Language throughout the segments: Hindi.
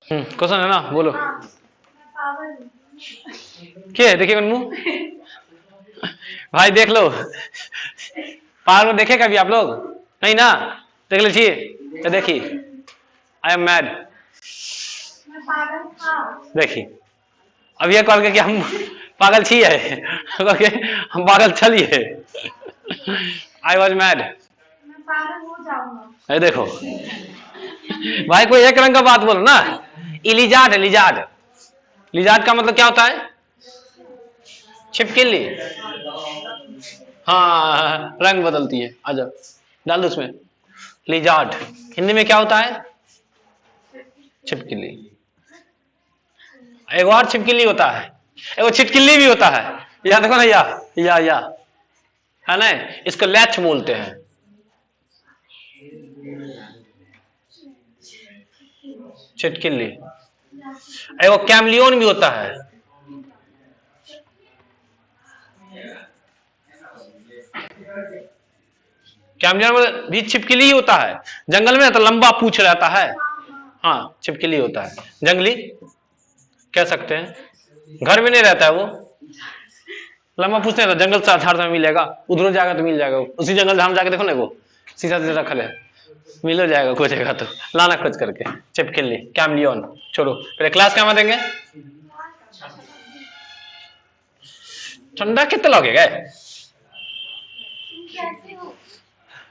क्वेश्चन है ना, बोलो। क्या है, देखिए मुंह भाई देख लो, पागल में देखे कभी आप लोग? नहीं ना, देख लीजिए तो देखिए, आई एम मैड। देखिए अब ये कह के कि हम पागल छिए के हम पागल चलिए। आई वॉज मैड, अरे देखो भाई कोई एक रंग का बात बोलो ना। इलिजार्ड है, लिजार्ड। लिजार्ड का मतलब क्या होता है? छिपकली। हाँ रंग बदलती है, आ जाओ डाल दो उसमें। लिजार्ड हिंदी में क्या होता है? छिपकली। एक और छिपकली होता है, एक छिटकिली भी होता है, याद देखो ना, या है ना, इसको लैच बोलते हैं। छिटकिली। एक कैमलियन भी होता है। कैमलियन भी छिपकली ही होता है। जंगल में तो लंबा पूंछ रहता है, हाँ छिपकली होता है, जंगली कह सकते हैं। घर में नहीं रहता है वो, लंबा पूछ नहीं रहता, जंगल से झाड़ में मिलेगा, उधर जाएगा तो मिल जाएगा। उसी जंगल धाम जाके देखो ना, वो शीशा से रखल है, मिल जाएगा खोजेगा तो, लाना खोज करके। छिपकली, कैमलियन। छोड़ो, पहले क्लास क्या देंगे। ठंडा कितना लगेगा?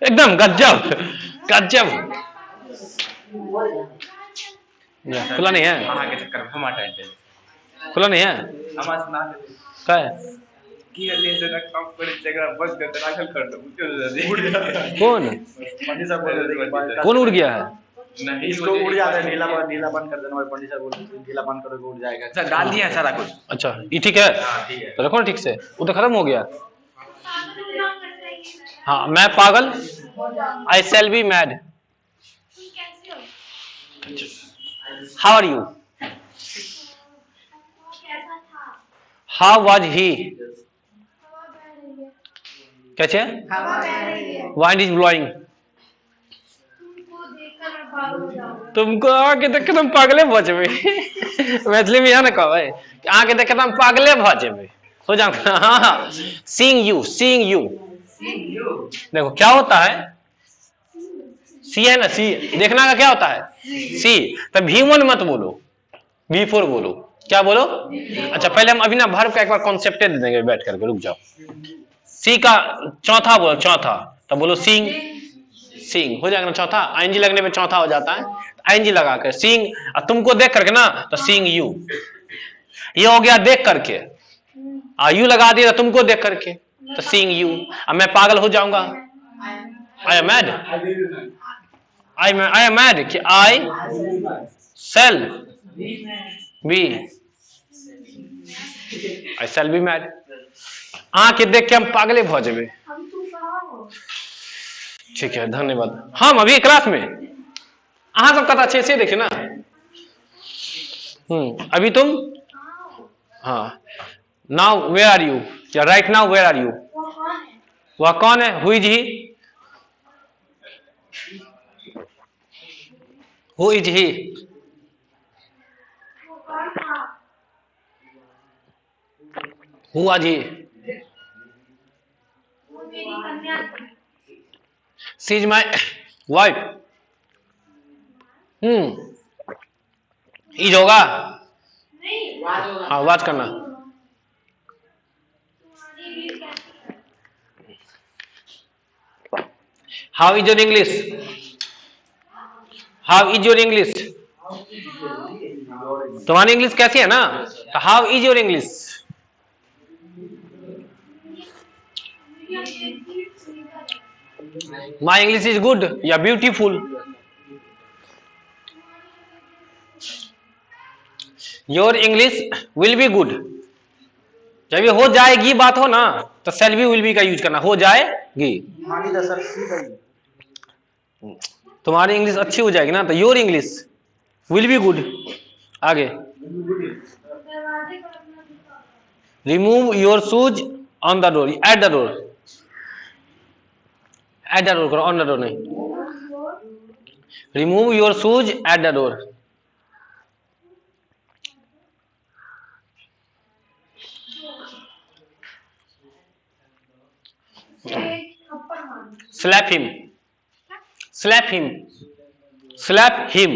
एकदम गजब गजब। खुला नहीं है, खुला नहीं है क्या है? कौन उड़ गया है? इसको उड़ जाता है, नीला बंद कर देना, पंडित साहब बोलते हैं नीला बंद करोगे उड़ जाएगा। अच्छा डाल दिया सारा कुछ। अच्छा ये ठीक है, तो रखो ना ठीक से, वो तो खत्म हो गया। हाँ मैं पागल, I shall be mad. How are you, how was he, कैसे? Wind is blowing. तुमको आके देख के तुम पागले भजबे। मैथिली में है ना कहो, आके देख के तुम पागले भजबे हो जाओ। हाँ सीइंग यू, सीइंग यू। देखो क्या होता है, सी है ना, सी देखना का क्या होता है, सी। तो V1 मत बोलो, V4 बोलो। क्या बोलो? अच्छा पहले हम अभी ना वर्ब का एक बार कॉन्सेप्ट दे देंगे, बैठ करके रुक जाओ। सी का चौथा बोलो, चौथा तो बोलो सीइंग, सीइंग हो जाएगा ना चौथा, आईएनजी लगने में चौथा हो जाता है, आईएनजी लगा कर सीइंग, और तुमको देख करके ना तो सीइंग यू, ये हो गया देख करके, यू लगा दिया तुमको देख करके तो सीइंग यू। अब मैं पागल हो जाऊंगा, I am mad, I am mad कि I shall be, I shall be mad. आंख देख के हम पागले भजबे। ठीक है धन्यवाद। हम अभी क्लास में अहाँ सब कथा अच्छे से देखिए ना। अभी तुम, हाँ नाउ वेयर आर यू, या right now where are you. वह कौन है? Who is he, who is he, who was he, she is my wife. Is होगा, हाँ वाच करना। How is your English, how is your English. तुम्हारी इंग्लिश कैसी है ना, तो how is your English. My English is good या beautiful. Your English will be good. जब ये हो जाएगी बात हो ना, तो शैल बी विल बी का यूज करना, हो जाएगी। तुम्हारी इंग्लिश अच्छी हो जाएगी ना, तो your English will be good. आगे, remove your shoes on the door, at the door, at the door करो, ऑन द डोर नहीं। Remove your shoes at the door. Slap him, slap him, slap him.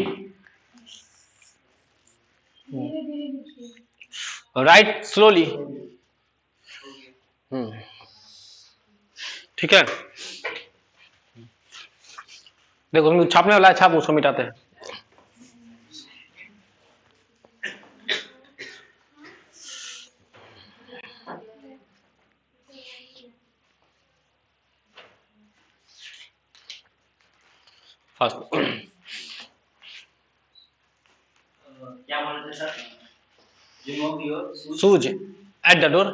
Write slowly. ठीक है, देखो छापने वाला है, छाप उसको मिटाते हैं। फर्स्ट क्या बोल रहे थे sir? Remove your shoes at the door.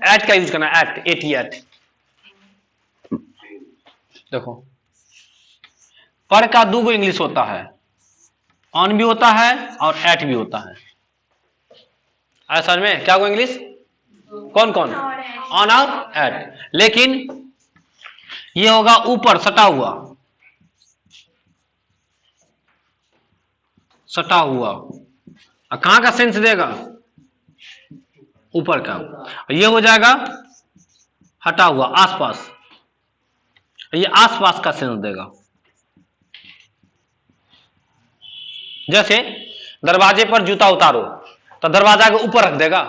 At का यूज करना, एट, एटी एट। देखो पर का दो गो इंग्लिश होता है, ऑन भी होता है और एट भी होता है। आया समझ में? क्या गो इंग्लिश? कौन कौन? ऑन और एट। लेकिन ये होगा ऊपर सटा हुआ, सटा हुआ। कहां का सेंस देगा? ऊपर का। ये हो जाएगा हटा हुआ, आसपास। ये आसपास का सेंस देगा। जैसे दरवाजे पर जूता उतारो, तो दरवाजा के ऊपर रख देगा,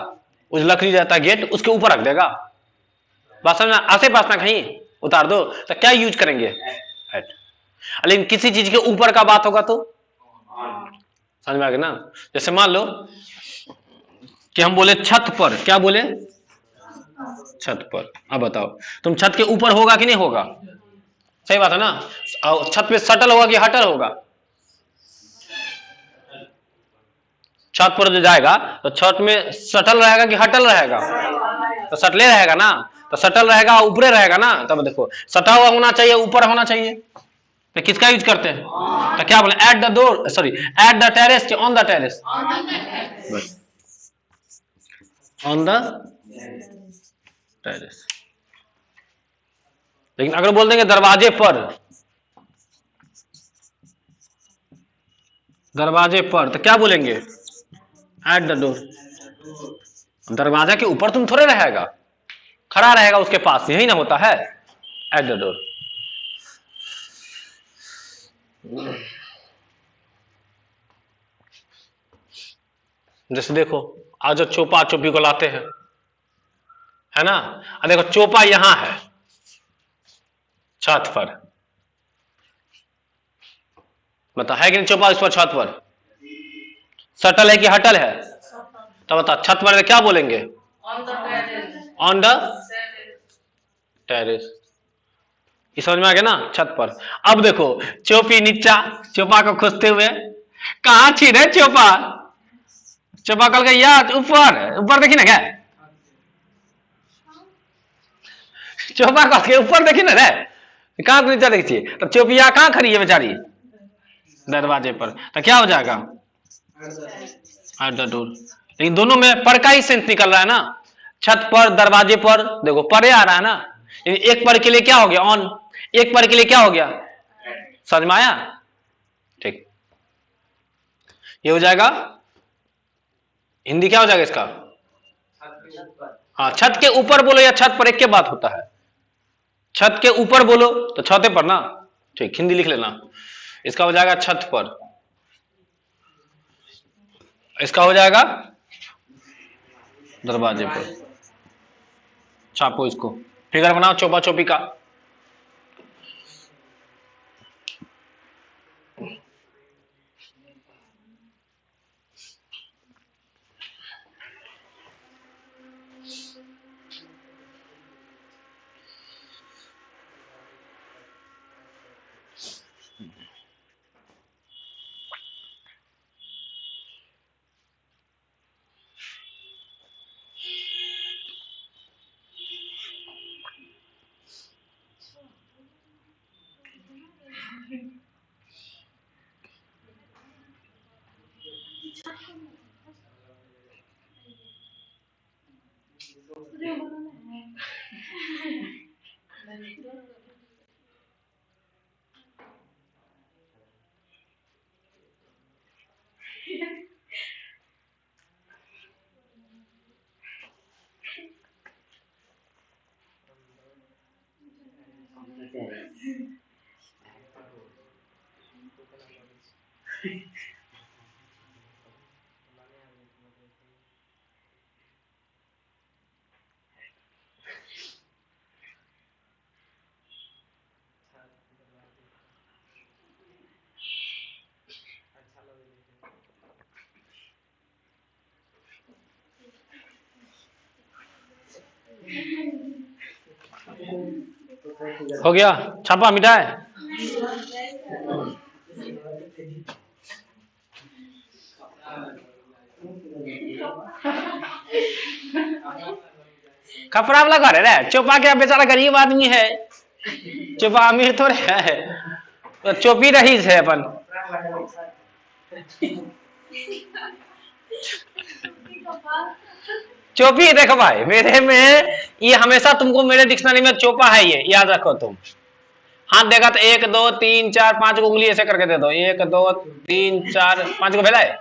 उस लकड़ी रहता है गेट, उसके ऊपर रख देगा। बात समझना? आसे पास ना कहीं उतार दो, तो क्या यूज करेंगे? एट। लेकिन किसी चीज के ऊपर का बात होगा तो समझ में आ गया ना? जैसे मान लो कि हम बोले छत पर, क्या बोले? छत पर। अब बताओ तुम छत के ऊपर होगा कि नहीं होगा? सही बात है ना? और छत पे सटल होगा कि हटल होगा? छत पर जो जाएगा तो छत में सटल रहेगा कि हटल रहेगा? तो सटले रहेगा ना। तो सटल रहेगा, ऊपरे रहेगा ना। तब देखो सटा हुआ होना चाहिए, ऊपर होना चाहिए। तो किसका यूज करते हैं? तो क्या बोले? At the door, sorry at the terrace कि on the terrace? On the terrace. लेकिन अगर बोल देंगे दरवाजे पर, दरवाजे पर, तो क्या बोलेंगे? Eight the door. दरवाजा के ऊपर तुम थोड़े रहेगा, खड़ा रहेगा उसके पास, यही ना होता है एट द डोर। जैसे देखो आज जो चोपा चोपी को लाते हैं, है ना? देखो चोपा यहां है छत पर, बता है कि नहीं? चोपा इस पर छत पर सटल है कि हटल है? तो बता छत पर क्या बोलेंगे? On the terrace. समझ में आ गया ना? छत पर। अब देखो चोपी नीचा चोपा को खोजते हुए, कहां छी रे चोपा? चोपा कल के यार ऊपर, ऊपर देखी ना क्या? चोपा कल के ऊपर देखी ना रे, कहां तो नीचा देखी? तो चोपिया कहां खड़ी है बेचारी? दरवाजे पर। तो क्या हो जाएगा? Eight the door. लेकिन दोनों में पर का ही सेंस निकल रहा है ना। छत पर, दरवाजे पर, देखो परे आ रहा है ना। एक पर के लिए क्या हो गया? ऑन। एक पर के लिए क्या हो गया? समझ में आया? ठीक, ये हो जाएगा। हिंदी क्या हो जाएगा इसका? हाँ, छत के ऊपर बोलो या छत पर, एक के बात होता है। छत के ऊपर बोलो तो छते पर ना। ठीक, हिंदी लिख लेना। इसका हो जाएगा छत पर, इसका हो जाएगा दरवाजे पर। छापो इसको, फिगर बनाओ चौपा चौपी का। हो गया, छापा मिटा है। कपड़ा वाला घर है रे, चोपा क्या बेचारा गरीब आदमी है, चोपा अमीर थोड़े है, तो चोपी रहीस है अपन। चोपी देखो भाई, मेरे में ये हमेशा तुमको मेरे डिक्शनरी में चोपा है, ये याद रखो तुम। हाथ देखा तो 1 2 3 4 5 को उंगली ऐसे करके दे दो, 1 2 3 4 5 को भेला है।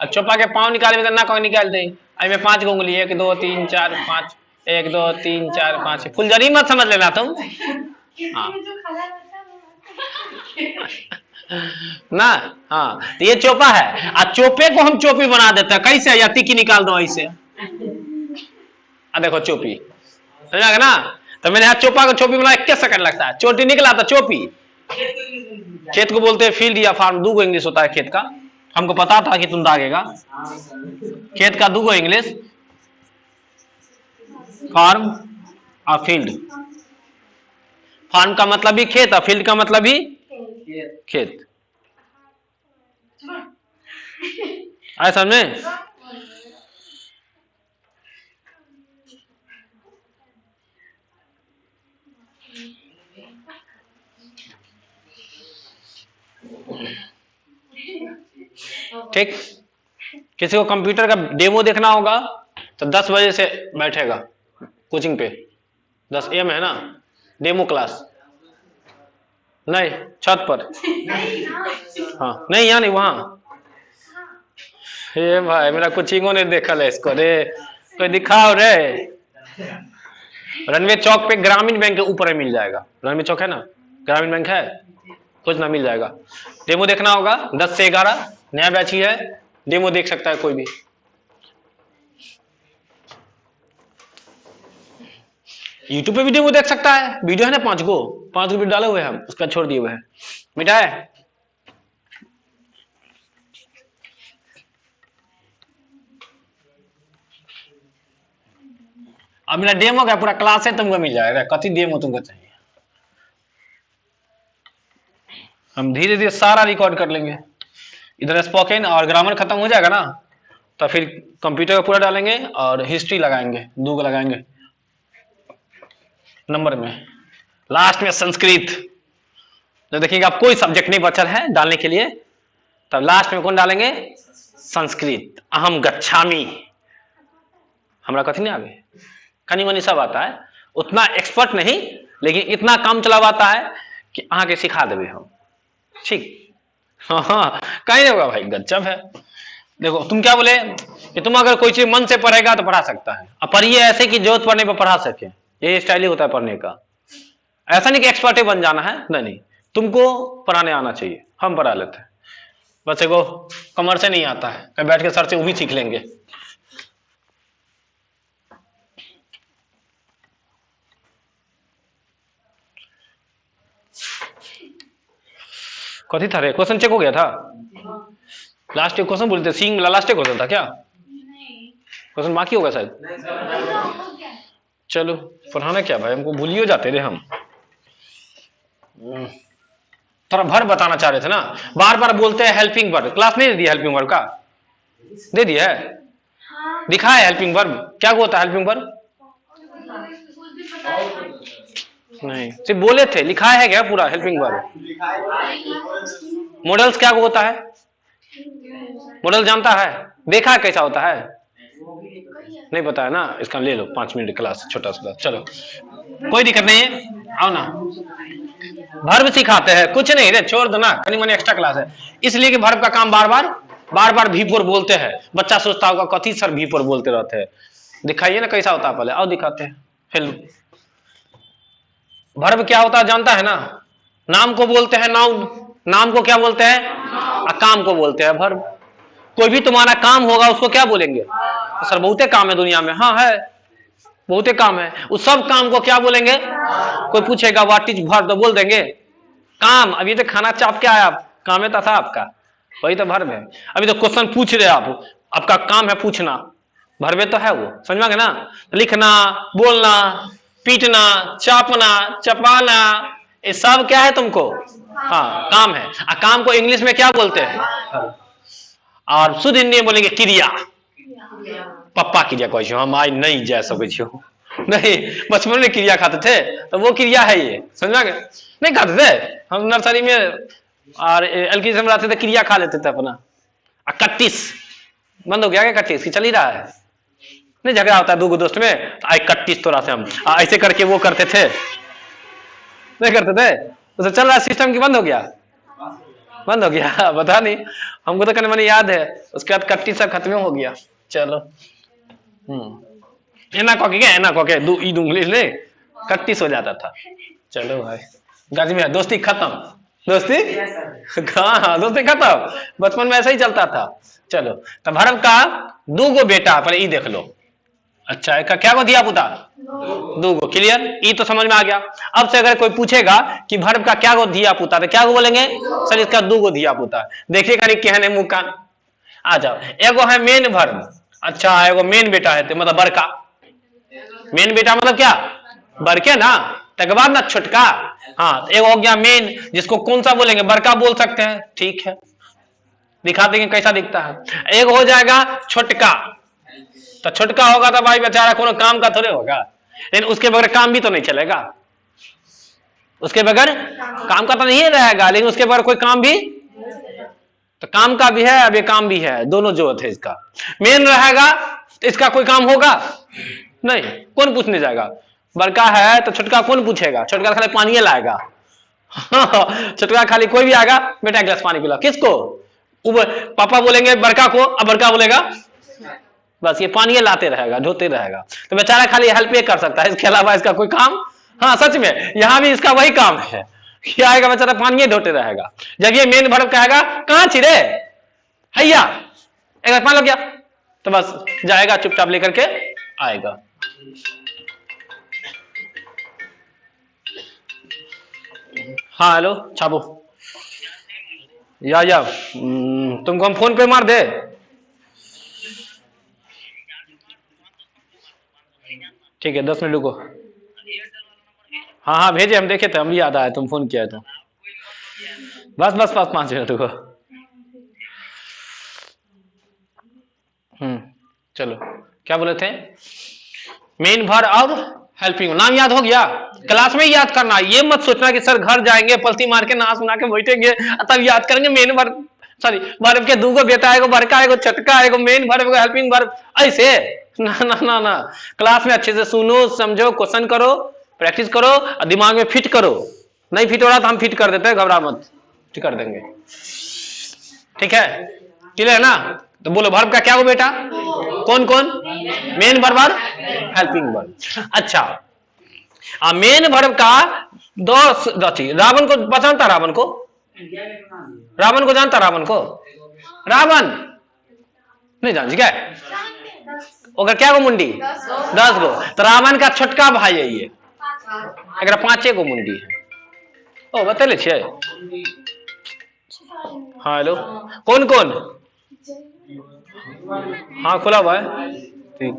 अब चोपा के पाँव निकाले ना कोई निकाल दे, में 5 को उंगली 1 2 3 4 5, 1 2 3 4 5, फुलझड़ी मत समझ लेना तुम। हाँ ना, हाँ तो ये चोपा है। और चोपे को हम चोपी बना देते हैं कैसे, या तिकी निकाल दो ऐसे, देखो चोपी समझा ना। तो मैंने यहाँ चोपा को चोपी बना, 21 सेकंड लगता है, चोटी निकला तो चोपी। खेत को बोलते हैं फील्ड या फार्म, 2 इंग्लिश होता है खेत का, हमको पता था कि तुम दागेगा। खेत का 2 इंग्लिश, फार्म और फील्ड। फार्म का मतलब भी खेत और फील्ड का मतलब भी खेत, आए समझ में। ठीक, किसी को कंप्यूटर का डेमो देखना होगा तो 10 बजे से बैठेगा कोचिंग पे, 10 AM है ना डेमो क्लास। नहीं छत पर, हाँ नहीं यहाँ नहीं वहां। ये भाई मेरा कोचिंगों ने देखा है इसको रे, कोई दिखाओ रे। रनवे चौक पे ग्रामीण बैंक के ऊपर मिल जाएगा, रनवे चौक है ना, ग्रामीण बैंक है, कुछ ना मिल जाएगा। डेमो देखना होगा 10 से 11, नया बैच ही है, डेमो देख सकता है कोई भी। यूट्यूब पे भी डेमो देख सकता है, वीडियो है ना 5 वीडियो डाले हुए हैं, उसका छोड़ दिए हुए हैं, मिटा है। अब मेरा डेमो का पूरा क्लास है, तुमको मिल जाएगा, कथी डेमो तुमको चाहिए। हम धीरे धीरे सारा रिकॉर्ड कर लेंगे, इधर स्पोकन और ग्रामर खत्म हो जाएगा ना, तो फिर कंप्यूटर का पूरा डालेंगे और हिस्ट्री लगाएंगे, 2 को लगाएंगे नंबर में, लास्ट में संस्कृत। तो देखिएगा आप कोई सब्जेक्ट नहीं बचा है डालने के लिए, तब लास्ट में कौन डालेंगे, संस्कृत। अहम गच्छामी, हमारा कथी नहीं आगे, कनी मनी सब आता है, उतना एक्सपर्ट नहीं, लेकिन इतना काम चलावाता है कि आगे सिखा देवे हम, ठीक। हाँ कहीं नहीं होगा भाई, गजब है। देखो तुम क्या बोले कि तुम अगर कोई चीज मन से पढ़ेगा तो पढ़ा सकता है, अब पढ़िए ऐसे कि जरूरत पढ़ने पर पढ़ा सके, ये स्टाइल ही होता है पढ़ने का। ऐसा नहीं कि एक्सपर्ट ही बन जाना है, नहीं, तुमको पढ़ाने आना चाहिए, हम पढ़ा लेते हैं। बच्चे को कमर से नहीं आता है, कहीं बैठ के सर से वो भी सीख लेंगे। कथी था रे, क्वेश्चन चेक हो गया था, लास्ट एक क्वेश्चन बोलते सिंग वाला लास्ट एक क्वेश्चन था क्या, क्वेश्चन बाकी होगा शायद। चलो पढ़ाना क्या भाई, हमको भूलियो जाते रे हम, थोड़ा भर बताना चाह रहे थे ना, बार बार बोलते हैं हेल्पिंग वर्ब, क्लास नहीं दे दिया हेल्पिंग वर्ब का, दे दिया है, दिखा है हेल्पिंग वर्ब क्या होता है, हेल्पिंग वर्ब नहीं, सिर्फ बोले थे, लिखा है क्या पूरा हेल्पिंग वर्ब। मॉडल्स क्या होता है, मॉडल जानता है, देखा है कैसा होता है, नहीं पता है ना, इसका ले लो 5 मिनट क्लास, छोटा सा, चलो कोई दिक्कत नहीं है, आओ ना। वर्ब सिखाते हैं, कुछ नहीं रे, छोड़ दो ना, कहीं मनी एक्स्ट्रा क्लास है, इसलिए कि वर्ब का काम बार बार भी4 बोलते हैं, बच्चा सोचता होगा कथी सर भी4 बोलते रहते हैं, दिखाइए ना कैसा होता है, पहले आओ दिखाते हैं। फिर वर्ब क्या होता है जानता है ना, नाम को बोलते हैं नाउन, नाम को क्या बोलते हैं, और काम को बोलते हैं वर्ब। कोई भी तुम्हारा काम होगा उसको क्या बोलेंगे? तो सर बहुते काम है दुनिया में। हाँ है, बहुते काम है। उस सब काम को क्या बोलेंगे? कोई पूछेगा व्हाट इज वर्ब तो बोल देंगे काम। अभी तो खाना चाप क्या है आप? काम है था आपका, वही तो वर्ब है। अभी तो क्वेश्चन पूछ रहे आप, आपका काम है पूछना, वर्ब तो है वो, समझ में ना? लिखना, बोलना, पीटना, चापना, चपाना, ये सब क्या है तुमको? हाँ काम है। काम को इंग्लिश में क्या बोलते हैं? और शुद्ध हिंदी में बोलेंगे क्रिया। पप्पा क्रिया कह छो, हम आज नहीं जा सके छो। नहीं, बचपन में क्रिया खाते थे तो वो क्रिया है ये, समझ में? नहीं खाते थे हम नर्सरी में और एलकेजी में रहते थे, क्रिया खा लेते थे अपना। 31 बंद हो गया क्या? 31 की चल ही रहा है। नहीं झगड़ा होता है दो दोस्त में, 31 थोड़ा से हम ऐसे करके वो करते थे, नहीं करते थे तो चल रहा सिस्टम की बंद हो गया, बंद हो गया पता नहीं, हमको तो मैंने याद है। उसके बाद 31 सब खत्म हो गया। चलो एना कह के दो ईद इंग्लिश ले 31 हो जाता था। चलो भाई गाजी में दोस्ती खत्म, दोस्ती हाँ दोस्ती खत्म, बचपन में ऐसा ही चलता था। चलो तो वर्ब का दो गो बेटा, पहले ई देख लो। अच्छा एक का क्या को दिया पुता? दो गो, क्लियर? ई तो समझ में आ गया। अब से अगर कोई पूछेगा कि वर्ब का क्या को दिया पुता तो क्या को बोलेंगे? सर इसका दो गो दिया पुता। देखिएगा नहीं कहने मुंह कान आ जाओ। एगो है मेन वर्ब, अच्छा एगो मेन बेटा है मतलब बड़का। मेन बेटा मतलब क्या? बड़के ना, तक बाद ना छोटका। हाँ एक हो गया मेन, जिसको कौन सा बोलेंगे? बड़का बोल सकते हैं, ठीक है दिखा देंगे कैसा दिखता है। एक हो जाएगा छोटका, तो छोटका होगा तो भाई बेचारा कोनो काम का थोड़े होगा, लेकिन उसके बगैर काम भी तो नहीं चलेगा, उसके बगैर काम का तो नहीं रहेगा, लेकिन उसके बगैर कोई काम भी तो काम का भी है, अब ये काम भी है, दोनों जरूरत है इसका। मेन रहेगा इसका कोई काम होगा नहीं, कौन पूछने जाएगा? बड़का है तो छोटका कौन पूछेगा? छोटका खाली पानी लाएगा छोटका खाली कोई भी आएगा बेटा एक गिलास पानी पिला, किसको? पापा बोलेंगे बड़का को, अब बड़का बोलेगा बस ये पानी लाते रहेगा, ढोते रहेगा, तो बेचारा खाली हेल्प कर सकता है, इसके अलावा इसका कोई काम। हाँ सच में यहां भी इसका वही काम है, क्या आएगा बेचारा पानी ढोते रहेगा। जब ये मेन वर्ब कहेगा कहां छिरे हैया एक पानी लग गया, तो बस जाएगा चुपचाप लेकर के आएगा। हाँ हेलो छाबू या तुमको हम फोन पे मार दे? ठीक है 10 मिनट रुको। हाँ हाँ भेजे, हम देखे थे, हम भी याद आया तुम फोन किया तो। बस 5 मिनट रुको। चलो क्या बोले थे? मेन वर्ब और हेल्पिंग। नाम याद हो गया? क्लास में याद करना, ये मत सोचना कि सर घर जाएंगे पलती मार के ना सुना के बैठेंगे तब याद करेंगे। मेन वर्ब सॉरी वर्ब के दो गो बेटा, एगो बड़का एगो छोटका, एगो मेन वर्ब एगो हेल्पिंग वर्ब, ऐसे ना ना ना ना। क्लास में अच्छे से सुनो समझो, क्वेश्चन करो, प्रैक्टिस करो और दिमाग में फिट करो। नहीं फिट हो रहा तो हम फिट कर देते हैं, घबरा मत, फिट कर देंगे, ठीक है? क्लियर है ना? तो बोलो वर्ब का क्या हो बेटा? कौन कौन? मेन वर्ब और हेल्पिंग वर्ब। अच्छा मेन वर्ब का दो रावण को पहचानता? रावण को जानता? रावण को रावण नहीं जान क्या ओकर क्या गो मुंडी? 10 गो। तो रावण का छोटका भाई है ये, अगर 5 गो मुंडी है। ओ बतले छे। हाँ हेलो कौन कौन? हाँ खुला हुआ है, 3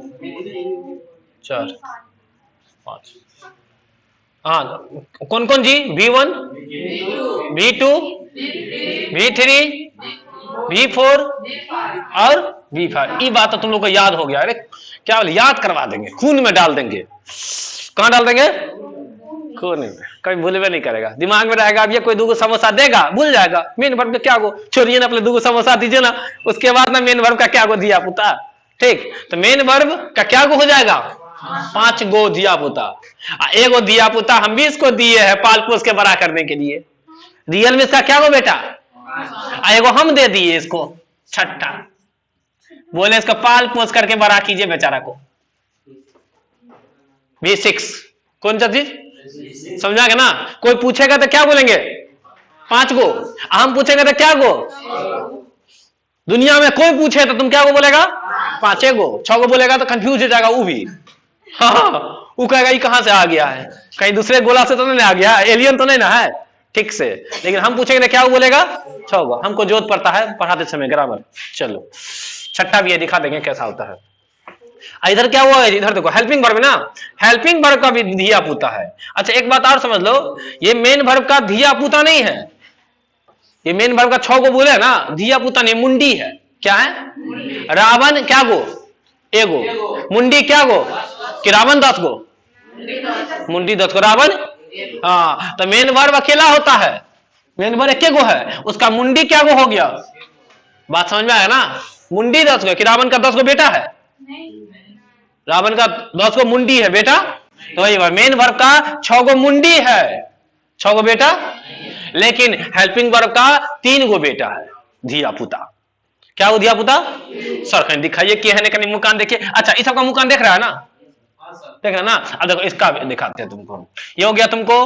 4 5। हाँ कौन कौन जी? V1 V2 V3 V4 और V5। ये बात तो तुम लोग को याद हो गया। अरे क्या याद करवा देंगे, खून में डाल देंगे। कहां डाल देंगे? खून में, कभी भूलवे नहीं करेगा, दिमाग में रहेगा। अब ये कोई 2 गो समोसा देगा भूल जाएगा, मेन वर्ब का क्या गो छोड़िए ना, अपने 2 गो समोसा दीजिए ना, उसके बाद ना मेन वर्ब का क्या गो दिया पुता। ठीक, तो मेन वर्ब का क्या गो हो जाएगा? 5 गो दिया पुता। एगो दिया पुता हम भी इसको दिए हैं पाल पोस के बड़ा करने के लिए। रियल में इसका क्या गो बेटा? एगो हम दे दिए इसको छठा, बोले इसका पाल पोस करके बड़ा कीजिए बेचारा को। V6 कौन सा चीज समझा के ना? कोई पूछेगा तो क्या बोलेंगे? 5 गो। हम पूछेंगे तो क्या गो? दुनिया में कोई पूछे तो तुम क्या गो बोलेगा? 5 गो। 6 गो बोलेगा तो कंफ्यूज हो जाएगा वो भी। हाँ, वो कहेगा ये कहां से आ गया है, कहीं दूसरे गोला से तो नहीं आ गया, एलियन तो नहीं ना है ठीक से। लेकिन हम पूछेंगे क्या वो बोलेगा? 6 गो। हमको जोत पड़ता है पढ़ाते समय ग्रामर। चलो छठा भी है, दिखा देंगे कैसा होता है। इधर क्या हुआ है? इधर देखो हेल्पिंग वर्ब ना, हेल्पिंग वर्ब का भी धिया पूता है। अच्छा एक बात और समझ लो, ये मेन वर्ब का धिया पूता नहीं है। ये मेन वर्ब का 6 गो बोले ना, धिया पूता नहीं, मुंडी है। क्या है? रावण क्या गो? एगो। मुंडी क्या गो? कि रावण 10 गो? मुंडी 10 गो, रावण। हाँ, तो मेन वर्ब अकेला होता है, मेन वर्ब एक गो है, उसका मुंडी क्या गो हो गया? बात समझ में आया ना? मुंडी 10 गो, कि रावण का 10 गो बेटा है? रावण का 10 गो मुंडी है बेटा, तो वही मेन वर्ब का 6 गो मुंडी है, 6 गो बेटा। लेकिन हेल्पिंग वर्ब का 3 गो बेटा है, धिया पुता। क्या हो धिया पुता? सर कहीं दिखाइए कि है कहीं मुकान देखिए। अच्छा इस सबका मुकान देख रहा है ना? देख रहा ना? अब देखो इसका दिखाते हैं तुमको। ये हो गया तुमको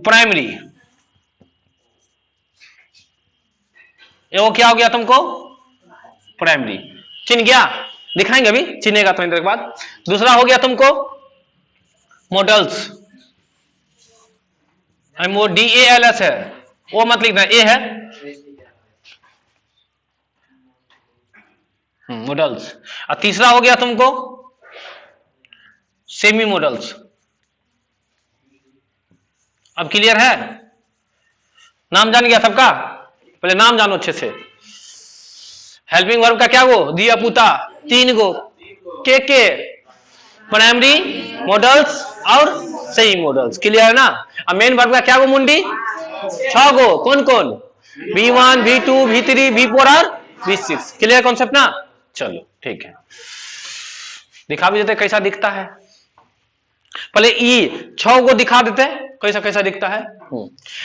प्राइमरी। ये क्या हो गया तुमको? प्राइमरी। चिन्ह गया? दिखाएंगे अभी, चिन्हेगा थोड़ी देर के बाद। दूसरा हो गया तुमको मॉडल्स। DALS है, वो मत लिखना, ए है मॉडल्स। और तीसरा हो गया तुमको सेमी मॉडल्स। अब क्लियर है? नाम जान गया सबका? पहले नाम जानो अच्छे से। हेल्पिंग वर्ब का क्या गो? दिया पुता 3 गो, के प्राइमरी, मॉडल्स और सेमी मॉडल्स। क्लियर है ना? अब मेन वर्ब का क्या गो? मुंडी 6 गो। कौन कौन? V1, V2, V3, V4 और V6। क्लियर कॉन्सेप्ट ना? चलो ठीक है, दिखा भी देते कैसा दिखता है। पहले 6 गो दिखा देते कैसा कैसा दिखता है।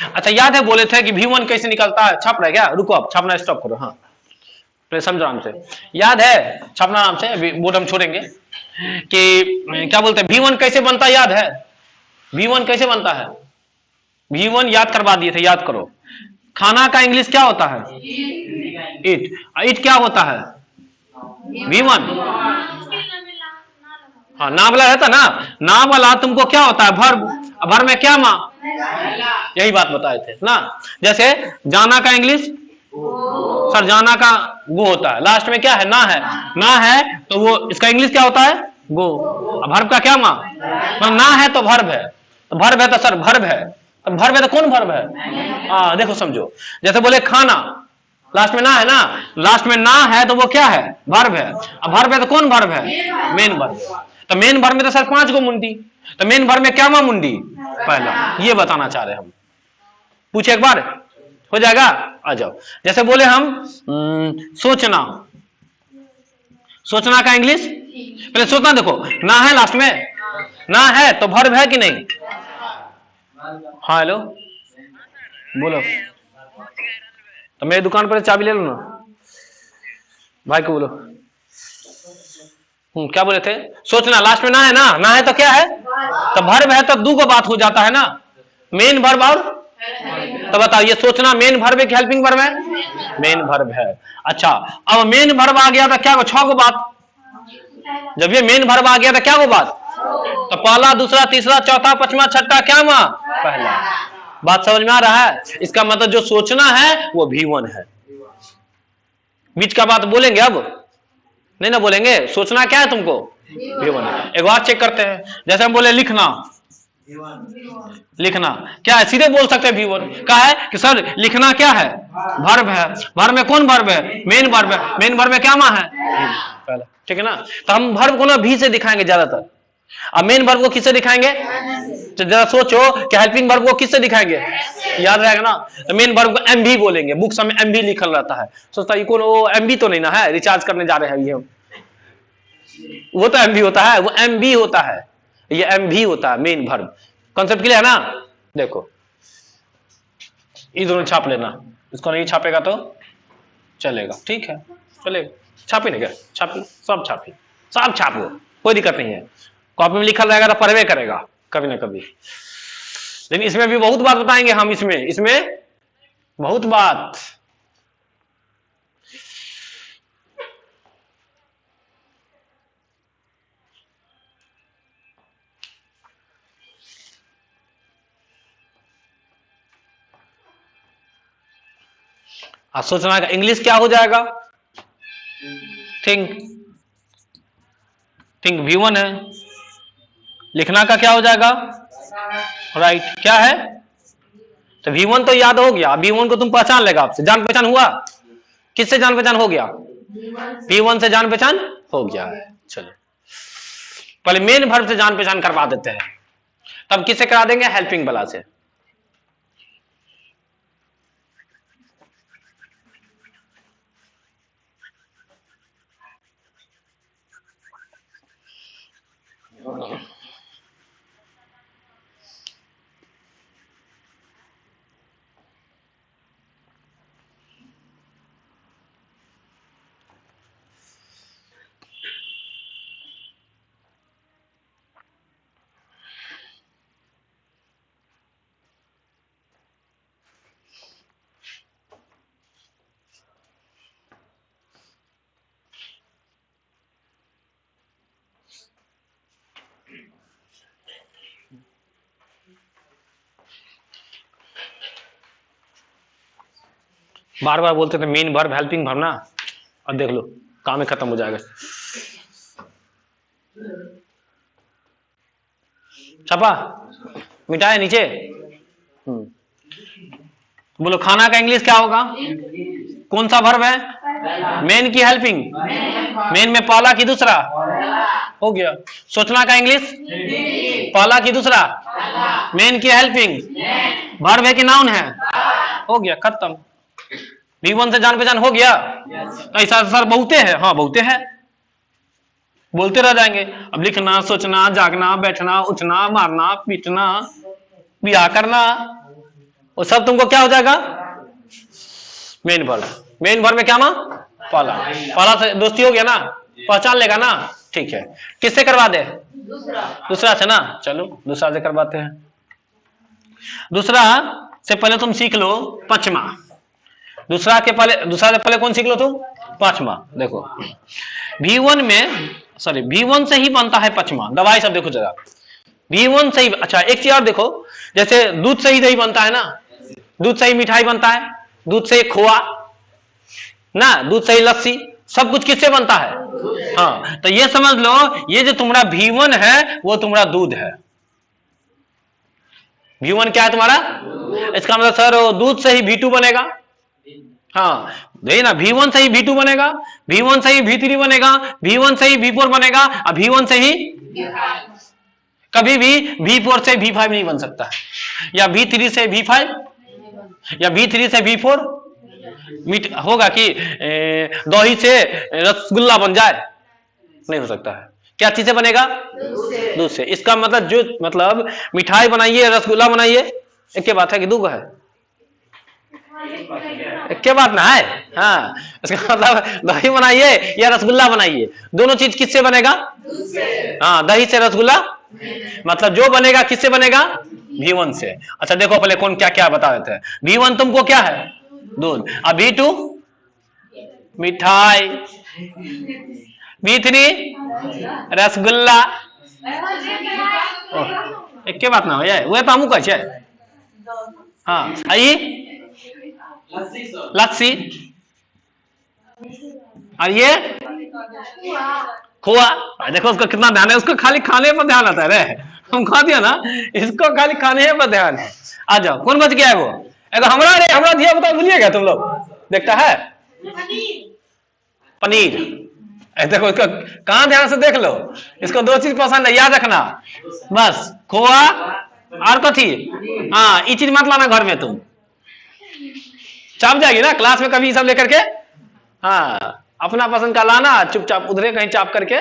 अच्छा याद है बोले थे कि V1 कैसे निकलता है? छाप रहा है क्या? रुको आप छापना स्टॉप करो। हाँ पहले समझो आराम से, याद है? छापना आराम से, अभी बोर्ड हम छोड़ेंगे। कि क्या बोलते हैं V1 कैसे बनता है? याद है V1 कैसे बनता है? V1 याद करवा दिए थे, याद करो। खाना का इंग्लिश क्या होता है? ईट। ईट क्या होता है? V1। हाँ ना वाला रहता ना, ना वाला तुमको क्या होता है? वर्ब। वर्ब में क्या माँ? यही बात बताए थे ना। जैसे जाना का इंग्लिश सर, जाना का गो होता है, लास्ट में क्या है? ना है। ना है तो वो इसका इंग्लिश क्या होता है? गो। वर्ब का क्या माँ? ना है तो वर्ब है, तो वर्ब है तो सर वर्ब है, तो वर्ब है तो कौन वर्ब है? हाँ देखो समझो, जैसे बोले खाना, लास्ट में ना है ना, लास्ट में ना है तो वो क्या है? वर्ब है। अब वर्ब है तो कौन वर्ब है? Main verb. तो मेन वर्ब में तो सर 5 गो मुंडी, तो मेन वर्ब में क्या माँ? मुंडी पहला। ये बताना चाह रहे हम। पूछे एक बार, हो जाएगा? आ जाओ। जैसे बोले हम सोचना, सोचना का इंग्लिश पहले सोचना, देखो ना है लास्ट में, ना है तो वर्ब है कि नहीं? हाँ हेलो बोलो। तो मेरी दुकान पर चाबी ले लो ना, भाई को बोलो। क्या बोले थे? सोचना, लास्ट में ना है ना, ना है तो क्या है? तो वर्ब है, तो 2 गो बात हो जाता है ना, मेन वर्ब और। तो बताओ ये सोचना मेन वर्ब है कि हेल्पिंग वर्ब है? मेन वर्ब है। अच्छा अब मेन वर्ब आ गया तो क्या गो? 6 गो बात। जब ये मेन वर्ब आ गया तो क्या गो बात? तो पहला, दूसरा, तीसरा, चौथा, पांचवा, छठा, क्या माँ? पहला। बात समझ में आ रहा है? इसका मतलब जो सोचना है वो V1 है। बीच का बात बोलेंगे अब? नहीं ना बोलेंगे। सोचना क्या है तुमको? V1 है। एक बार चेक करते हैं, जैसे हम बोले लिखना, लिखना क्या है? सीधे बोल सकते हैं V1। क्या है कि सर लिखना क्या है? वर्ब है। वर्ब में कौन वर्ब है? मेन वर्ब है। मेन वर्ब में क्या माँ है? पहला। ठीक है ना? तो हम वर्ब को ना V से दिखाएंगे ज्यादातर, अब मेन वर्ब को किससे दिखाएंगे? तो जरा सोचो कि हेल्पिंग वर्ब को किससे दिखाएंगे? याद रहेगा ना? तो मेन वर्ब को MV बोलेंगे, बुक्स में MV लिखल रहता है। सोचता है कौन? वो MV तो नहीं ना है, रिचार्ज करने जा रहे हैं ये, वो तो MV होता है, वो MB होता है, ये MV होता है मेन वर्ब। कॉन्सेप्ट क्लियर है ना? देखो ये दोनों छाप लेना, इसको नहीं छापेगा तो चलेगा। ठीक है चलेगा, छापी नहीं क्या? छापी, सब छापी, सब छापो, कोई दिक्कत नहीं है। कॉपी में लिखा रहेगा तो पढ़वे करेगा कभी ना कभी। लेकिन इसमें भी बहुत बात बताएंगे हम। इसमें बहुत बात। अब सोचना का इंग्लिश क्या हो जाएगा? थिंक, थिंक V1 है। लिखना का क्या हो जाएगा? राइट। क्या है? तो V1 तो याद हो गया। V1 को तुम पहचान लेगा आपसे। जान पहचान हुआ? किससे जान पहचान हो गया? V1 से जान पहचान हो गया है। चलो पहले मेन वर्ब से जान पहचान करवा देते हैं, तब किससे करा देंगे? हेल्पिंग वाला से। बार बार बोलते थे मेन वर्ब हेल्पिंग वर्ब ना, अब देख लो काम ही खत्म हो जाएगा। छपा मिटाए नीचे। बोलो खाना का इंग्लिश क्या होगा? कौन सा वर्ब है? मेन की हेल्पिंग। मेन में पहला की दूसरा? हो गया। सोचना का इंग्लिश? पहला की दूसरा? मेन की हेल्पिंग। वर्ब है कि नाउन है? हो गया, खत्म। V1 से जान पहचान हो गया। ऐसा सर बहुते है। हाँ बहुते है, बोलते रह जाएंगे। अब लिखना, सोचना, जागना, बैठना, उठना, मारना, पीटना, ब्याह करना, वो सब तुमको क्या हो जाएगा? Main verb. मेन वर्ब में क्या मां? पहला। पहला से दोस्ती हो गया ना, पहचान लेगा ना। ठीक है, किससे करवा दे? दूसरा से ना। चलो दूसरा से करवाते हैं। दूसरा से पहले तुम सीख लो पचमा। दूसरा से पहले कौन सीख लो तुम? पांचवा। देखो V1 में, सॉरी V1 से ही बनता है पचमा। दवाई सब देखो जरा, V1 से ही। अच्छा एक चीज और देखो, जैसे दूध से ही दही बनता है ना, दूध से ही मिठाई बनता है, दूध से ही खोआ ना, दूध से ही लस्सी, सब कुछ किससे बनता है? हाँ, तो ये समझ लो ये जो तुम्हारा V1 है वो तुम्हारा दूध है। V1 क्या है तुम्हारा? इसका मतलब सर दूध से ही V2 बनेगा। हाँ देखिए ना, V1 से ही V2 बनेगा, V1 से ही V3 बनेगा, V1 से ही V4 बनेगा, और V1 से ही कभी भी V4 से V5 नहीं बन सकता है, या V3 से V5 या V3 से V4 होगा कि दही से रसगुल्ला बन जाए? नहीं हो सकता है। क्या चीज से बनेगा? दूध से। इसका मतलब जो मतलब मिठाई बनाइए, रसगुल्ला बनाइए, एक के बात है कि दूध है? क्या बात ना है। हाँ, इसका मतलब दही बनाइए या रसगुल्ला बनाइए, दोनों चीज किससे बनेगा? हाँ, दही से रसगुल्ला, मतलब जो बनेगा किससे बनेगा? V1 से। अच्छा देखो पहले कौन क्या क्या बता देते हैं। V1 तुमको क्या है? दूध। अब V2 मिठाई, V3 रसगुल्ला। एक के बात ना हो जाए, वह तो हमू कहे। हाँ आई लस्सी, और ये खोआ। देखो उसको कितना ध्यान है, उसको खाली खाने पर ध्यान आता है रे। हम खा दिया ना, इसको खाली खाने पर ध्यान है। आ जाओ, कौन बच गया है वो? हमरा दिया बता, भूलिएगा तुम लोग? देखता है पनीर। देखो इसको कहां ध्यान से देख लो, इसको दो चीज पसंद है, याद रखना बस, खोआ और कथी। हाँ ये चीज मत लाना घर में, तुम चाप जाएगी ना क्लास में कभी सब लेकर के। हाँ अपना पसंद का लाना, चुपचाप उधरे कहीं चाप करके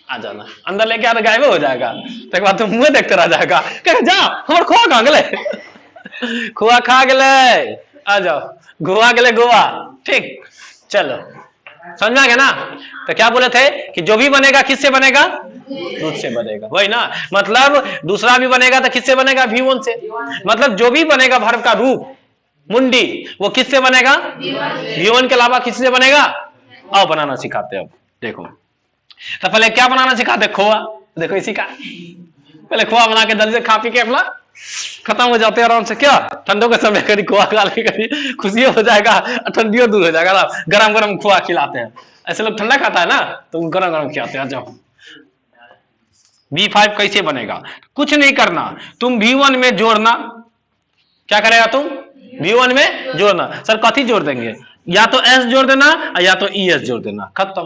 आ जाना, अंदर लेके आ तो गायब हो जाएगा। तो बाद तुम मुंह देखते रह जाएगा, कह जा हमारे खोआ कहाँ गए? खोआ खा गए, आ जाओ गोवा गए गोवा। ठीक चलो समझ में आ गया ना। तो क्या बोले थे कि जो भी बनेगा किससे बनेगा? दूध से बनेगा, वही ना। मतलब दूसरा भी बनेगा तो किससे बनेगा? V1 से। मतलब जो भी बनेगा वर्ब का रूप मुंडी, वो किससे बनेगा? V1 के अलावा किससे बनेगा? आओ बनाना सिखाते हैं अब। देखो तो पहले क्या बनाना सिखाते? खोआ। देखो इसी का पहले खोआ बना के जल्दी से खा पी के अपना खत्म हो जाते हैं आराम से। क्या ठंडों के समय कभी खोआ खा ले, कभी खुशी हो जाएगा, ठंडियों दूर हो जाएगा ना। गरम गरम खोआ खिलाते हैं। ऐसे लोग ठंडा खाता है ना, तो गरम गरम खिलाते हैं। जाओ V5 कैसे बनेगा? कुछ नहीं करना, तुम V1 में जोड़ना। क्या करेगा तुम? V1 में जोड़ना। सर कथी जोड़ देंगे? या तो S जोड़ देना या तो ES जोड़ देना, खत्म।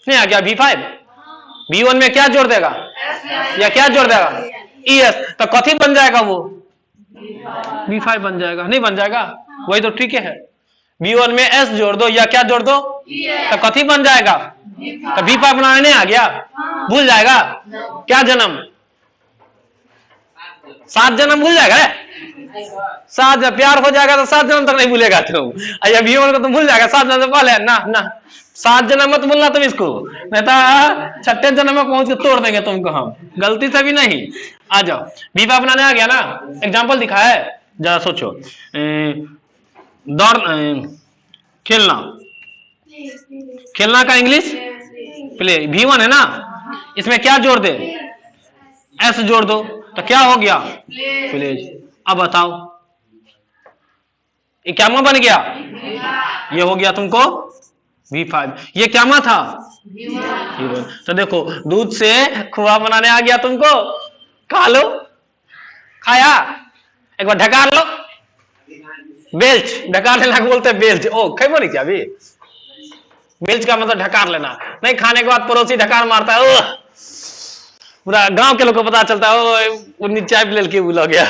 नहीं आ गया V5? V1 में क्या जोड़ देगा? या क्या जोड़ देगा? ES। तो कथी बन जाएगा वो? V5 बन जाएगा। नहीं बन जाएगा? वही तो ठीक है। V1 में S जोड़ दो या क्या जोड़ दो? तो कथी बन जाएगा? तो V5 बनाने नहीं आ गया? भूल जाएगा? क्या जन्म? 7 जन्म भूल जाएगा? 7 जब प्यार हो जाएगा तो 7 जन्म तक नहीं भूलेगा तुम। या V1 को तुम भूल जाएगा 7 जन्म से पहले? ना ना, 7 जन्म मत भूलना तुम इसको, नहीं तो 6ठे जन्म में पहुंच के तोड़ देंगे तुमको हम, गलती से भी नहीं। आ जाओ, V5 बनाने आ गया ना? एग्जाम्पल दिखा है, जरा सोचो। दौड़, खेलना, खेलना का इंग्लिश प्ले। V1 है ना, इसमें क्या जोड़ दे? S जोड़ दो, तो क्या हो गया? प्लेज। अब बताओ ये क्या बन गया? ये हो गया तुमको V5। ये क्या था? V1। तो देखो दूध से खोआ बनाने आ गया तुमको, खा लो। खाया? एक बार ढकार लो, बेल्च, ढकार लेना बोलते हैं बेल्च। ओ खै बोली क्या? अभी बेल्च का मतलब ढकार लेना। नहीं खाने के बाद पड़ोसी ढकार मारता है, ओ पूरा गांव के लोग को पता चलता है, वो नीचे ले के भूल गया।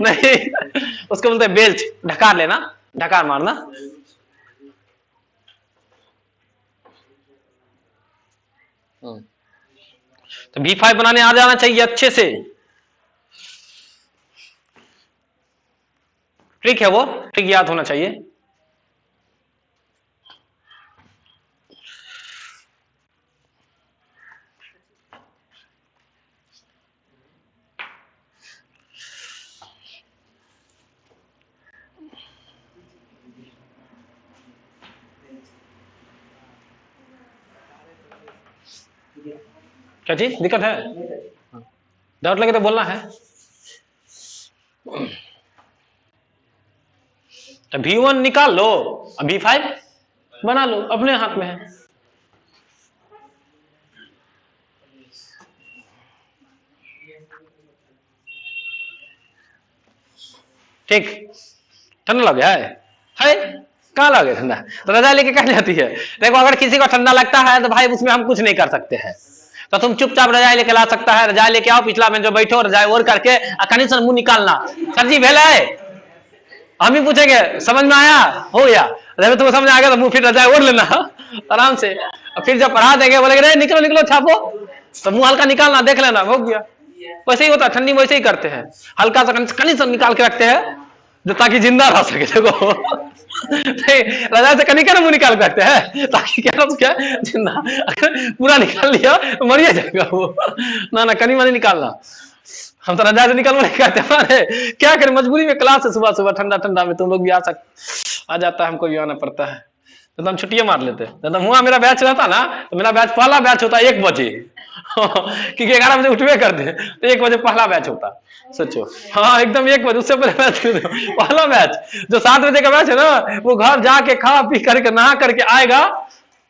नहीं, उसको बोलते हैं बेल्च, ढकार लेना, ढकार मारना। तो V5 बनाने आ जाना चाहिए अच्छे से। ट्रिक है वो, ट्रिक याद होना चाहिए। क्या चीज दिक्कत है? डाउट लगे तो बोलना है। तो V1 निकाल लो, V5 बना लो, अपने हाथ में है। ठीक, ठंडा लग गया है? कहाँ लगे ठंडा? तो रजाई लेके कहाँ जाती है? देखो अगर किसी को ठंडा लगता है तो भाई उसमें हम कुछ नहीं कर सकते हैं, तो तुम चुपचाप रजाई लेके ला सकता है। रजाई लेके आओ, पिछला में जो बैठो रजाई ओढ़ करके कंडीशन मुंह निकालना। सर जी भेल है? हम ही पूछेंगे समझ में आया? हो गया? जब तुम्हें समझ आ गया तो मुंह फिर रजाई ओढ़ लेना आराम से। और फिर जब पढ़ा देंगे बोलेंगे निकलो निकलो छापो, तो मुंह हल्का निकालना, देख लेना, हो गया। वैसे ही होता है, ठंडी में वैसे ही करते हैं, हल्का सा कंडीशन निकाल के रखते हैं जो ताकि जिंदा रह सके। देखो रजाई से कनिका मुंह निकाल के रखते हैं ताकि क्या तो क्या जिंदा, अगर पूरा निकाल लिया तो मर जाएगा वो। ना कनी मनी निकालना, हम तो रजाई से निकलना नहीं कहते। क्या करें, मजबूरी में क्लास है, सुबह सुबह ठंडा ठंडा में तुम लोग भी आ जाता है, हमको भी आना पड़ता है, तो हम छुट्टियां मार लेते हैं। तो हुआ मेरा बैच रहता ना, तो मेरा बैच पहला बैच होता है 1 बजे क्योंकि 11 बजे उठवे करते हैं, तो 1 बजे पहला बैच होता है। सोचो, हाँ एकदम 1 बजे, उससे पहले बैच पहला बैच। जो 7 बजे का बैच है ना, वो घर जाके खा पी करके नहा करके आएगा,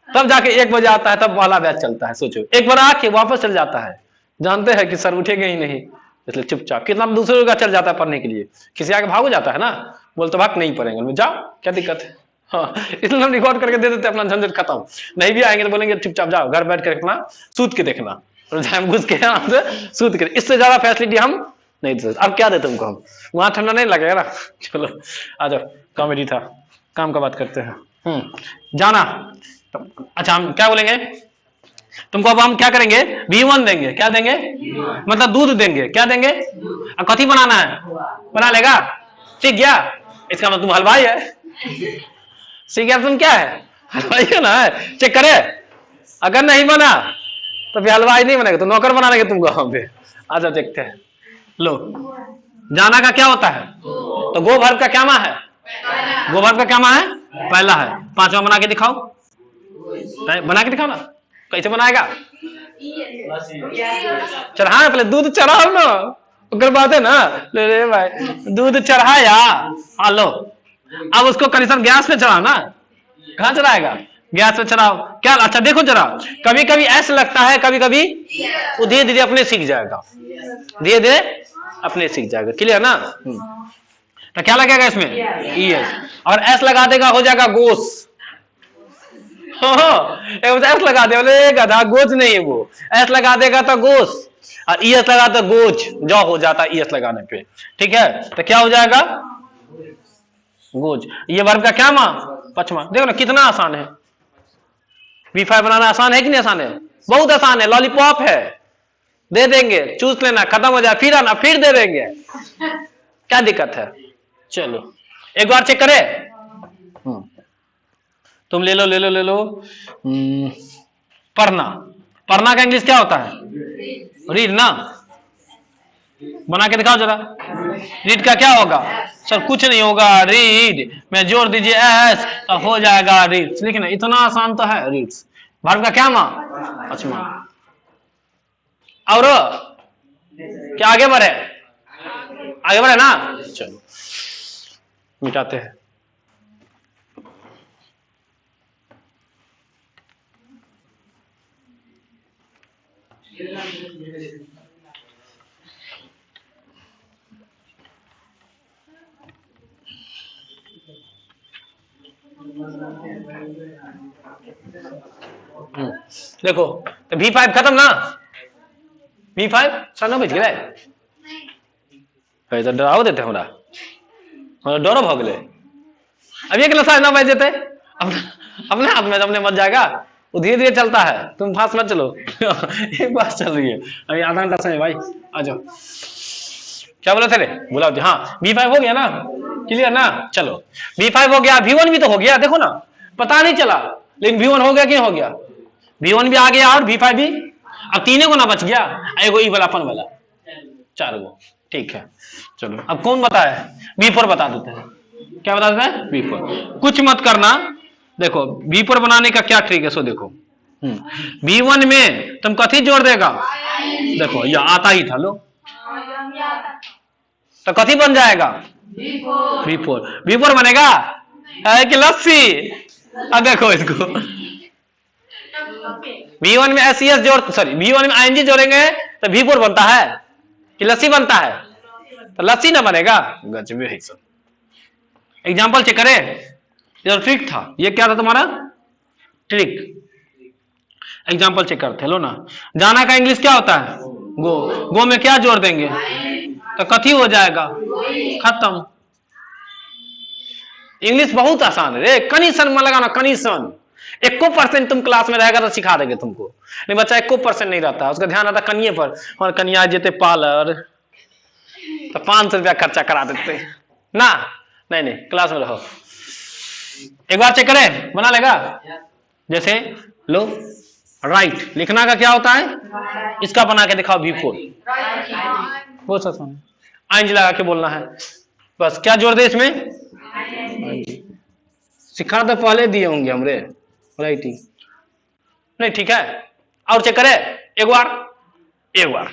तब जाके 1 बजे आता है, तब पहला बैच चलता है। सोचो, एक बार आके वापस चल जाता है, जानते हैं कि सर उठेंगे ही नहीं, इसलिए चुपचाप। कितना दूसरे का चल जाता है पढ़ने के लिए, किसी आगे भाग हो जाता है ना, बोलते भाग नहीं पढ़ेंगे, जाओ क्या दिक्कत है। हाँ, इसलिए हम रिकॉर्ड करके दे देते, अपना झंझट खत्म। नहीं भी आएंगे तो बोलेंगे चुपचाप जाओ, घर बैठ कर अपना सूत के देखना, घुस के आराम से सूत के। इससे ज्यादा फैसिलिटी हम नहीं दे। अब क्या दे तुमको हम, वहां ठंडा नहीं लगेगा ना। चलो आ जाओ, कॉमेडी था, काम का बात करते हैं। जाना, अच्छा हम क्या बोलेंगे तुमको, अब हम क्या करेंगे, V1 देंगे। क्या देंगे? मतलब दूध देंगे। क्या देंगे? अब कथी बनाना है, बना लेगा, सीख गया, इसका मतलब तुम हलवाई है। सीख गया तुम, क्या है, हलवाई है ना। चेक करे, अगर नहीं बना तो फिर हलवाई नहीं बनेगा, तो नौकर बना लेंगे तुमको हम पे। आ जाओ देखते हैं। लो, जाना का क्या होता है? तो गो वर्ब का क्या मा है? गो वर्ब का क्या मा है? पहला है। पांचवा बना के दिखाओ, बना के दिखाओ ना, कैसे बनाएगा? चढ़ा पहले दूध चढ़ाओ ना, उसके बाद है ना। ले भाई, दूध चढ़ाया, हाँ लो, अब उसको कनेक्शन गैस पे चढ़ाओ ना। कहाँ चढ़ाएगा? गैस पे चढ़ाओ। क्या अच्छा देखो जरा, कभी कभी ऐसा लगता है, कभी कभी वो धीरे धीरे अपने सीख जाएगा, धीरे धीरे अपने सीख जाएगा। क्लियर ना? तो क्या लगेगा इसमें? ES, और S लगा देगा हो जाएगा गोश। एस लगा दे, बोले गधा, गोज नहीं है वो। एस लगा देगा तो गोश, और ES लगा तो गोज, जो हो जाता है ES लगाने पे। ठीक है, तो क्या हो जाएगा? गोज। ये वर्ब का क्या मा? पचमा। देखो ना कितना आसान है। V5 बनाना आसान है कि नहीं आसान है? बहुत आसान है, लॉलीपॉप है, दे देंगे, चूस लेना, खत्म हो जाए, फिर आना, फिर दे देंगे, क्या दिक्कत है? चलो एक बार चेक करे। तुम ले लो ले लो ले लो। पढ़ना, पढ़ना का इंग्लिश क्या होता है? रीड ना, बना के दिखाओ जरा। रीड का क्या होगा? सर कुछ नहीं होगा, रीड में जोड़ दीजिए एस तो हो जाएगा रीड्स। लेकिन इतना आसान तो है रीड्स। वर्ब का क्या मा? पचमा। और क्या आगे बढ़े? आगे बढ़े ना। चलो मिटाते हैं। देखो तो V5 खत्म ना। V5 साढ़े 9 बज गए, तो डराओ देते हमरा, डरो भ गए। अब ये साढ़े 9 बज देते, अपने हाथ में अपने मत जाएगा, वो धीरे धीरे चलता है, तुम फास्ट मत चलो। एक बात चल रही है अभी, आधा घंटा समय भाई, आ जाओ। क्या बोला थे रे? बोला हाँ V5 हो गया ना, क्लियर ना। चलो V5 हो गया, V1 भी तो हो गया, देखो ना, पता नहीं चला, लेकिन V1 हो गया कि हो गया? V1 भी आ गया और V5 भी। अब तीनों को ना बच गया, एगो ई वाला अपन वाला, 4 गो। ठीक है, चलो अब कौन बताया? V4 बता देते हैं। क्या बता देते हैं? V4। कुछ मत करना, देखो V4 बनाने का क्या ट्रिक है सो देखो। V1 में तुम कथी जोड़ देगा? देखो ये आता ही था, लो तो कथी बन जाएगा? V4 बनेगा है कि लस्सी? अब देखो इसको, V1 में SES जोड़, सॉरी V1 में ING जोड़ेंगे तो V4 बनता है कि लस्सी बनता है? तो लस्सी ना बनेगा। गजब है सब। एग्जाम्पल चेक करें, ये ट्रिक था, ये क्या था तुम्हारा? ट्रिक। एग्जाम्पल चेक करते, लो ना। जाना का इंग्लिश क्या होता है? गो। गो में क्या जोड़ देंगे तो कथी हो जाएगा? खत्म। इंग्लिश बहुत आसान है रे, कनीशन में लगाना, कनीशन। 1% तुम क्लास में रहेगा तो सिखा देंगे तुमको, नहीं बच्चा 1% नहीं रहता, उसका ध्यान रहता कनिए पर, और कनिया जेते पार्लर तो 500 रुपया खर्चा करा देते ना। नहीं नहीं, क्लास में रहो। एक बार चेक करें, बना लेगा। जैसे लो, राइट लिखना का क्या होता है? इसका बना के दिखाओ V4। बहुत आसान, ING लगा के बोलना है बस। क्या जोड़ दे इसमें? सिखा तो पहले दिए होंगे हमरे, राइटिंग नहीं। ठीक है, और चेक करे एक बार, एक बार।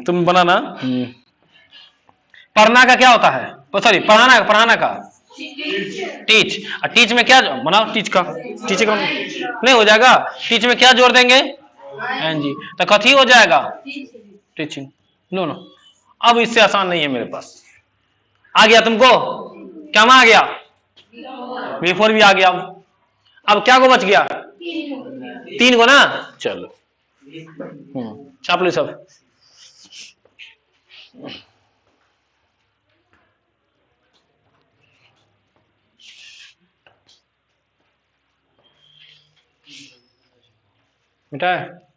तुम बनाना। पढ़ना का क्या होता है? सॉरी पढ़ाना, पढ़ाना का टीच। और टीच में क्या बनाओ? टीच का, टीच का नहीं हो जाएगा। टीच में क्या जोड़ देंगे? NG, तो कथी हो जाएगा? टीचिंग। नो नो, अब इससे आसान नहीं है मेरे पास। आ गया तुमको? क्या आ गया? V4 भी आ गया। अब क्या को बच गया? 3 को ना। चलो छाप लो सब। मिटा है?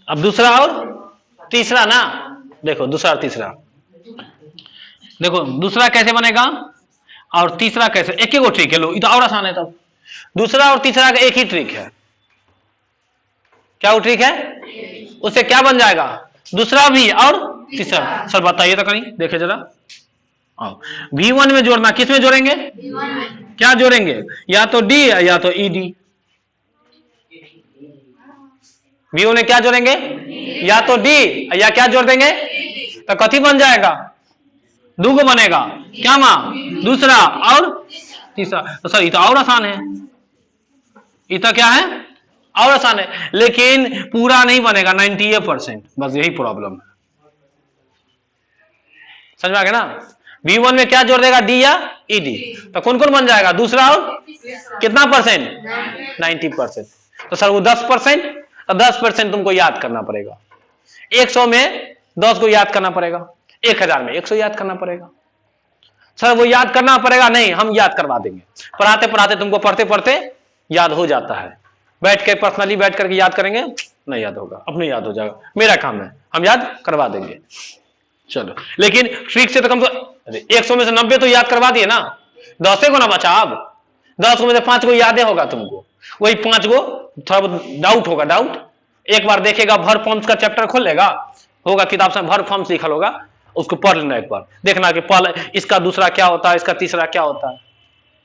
अब दूसरा और तीसरा ना, देखो दूसरा और तीसरा, देखो दूसरा कैसे बनेगा और तीसरा कैसे, एक ही को ट्रिक है, लो ये तो और आसान है। तब दूसरा और तीसरा का एक ही ट्रिक है। क्या वो ट्रिक है? उससे क्या बन जाएगा? दूसरा भी और तीसरा। सर बताइए तो कहीं, देखे जरा। V1 में जोड़ना, किस में जोड़ेंगे? क्या जोड़ेंगे? या तो डी या तो ईडी। V1 में क्या जोड़ेंगे? या तो डी या क्या जोड़ देंगे? तो कथी बन जाएगा? दूगो बनेगा। क्या मां? दूसरा और तीसरा। तो सर ये तो और आसान है, ये तो क्या है? और आसान है, लेकिन पूरा नहीं बनेगा 98%, बस यही प्रॉब्लम है। समझ में आ गया ना? V1 में क्या जोड़ देगा? डी या ईडी। तो कौन कौन बन जाएगा? दूसरा और कितना परसेंट? 90%। तो सर वो 10%, तो 10% तुमको याद करना पड़ेगा। 100 में 10 को याद करना पड़ेगा, 1000 में 100 याद करना पड़ेगा। सर वो याद करना पड़ेगा, नहीं हम याद करवा देंगे। पढ़ाते पढ़ाते तुमको, पढ़ते पढ़ते याद हो जाता है। बैठ के पर्सनली बैठ करके याद करेंगे, नहीं याद होगा, अपने याद हो जाएगा। मेरा काम है, हम याद करवा देंगे। चलो, लेकिन ट्रिक से तो कम, तो 100 में से 90 तो याद करवा दिए ना, 10 को ना बचा। अब 10 में से 5 को याद होगा तुमको, वही 5 को थोड़ा डाउट होगा। डाउट एक बार देखेगा, भर फॉर्म्स का चैप्टर खोल लेगा, होगा किताब से भर फॉर्म्स लिखल होगा, उसको पढ़ लेना एक बार, देखना कि पहले इसका दूसरा क्या होता है, इसका तीसरा क्या होता है,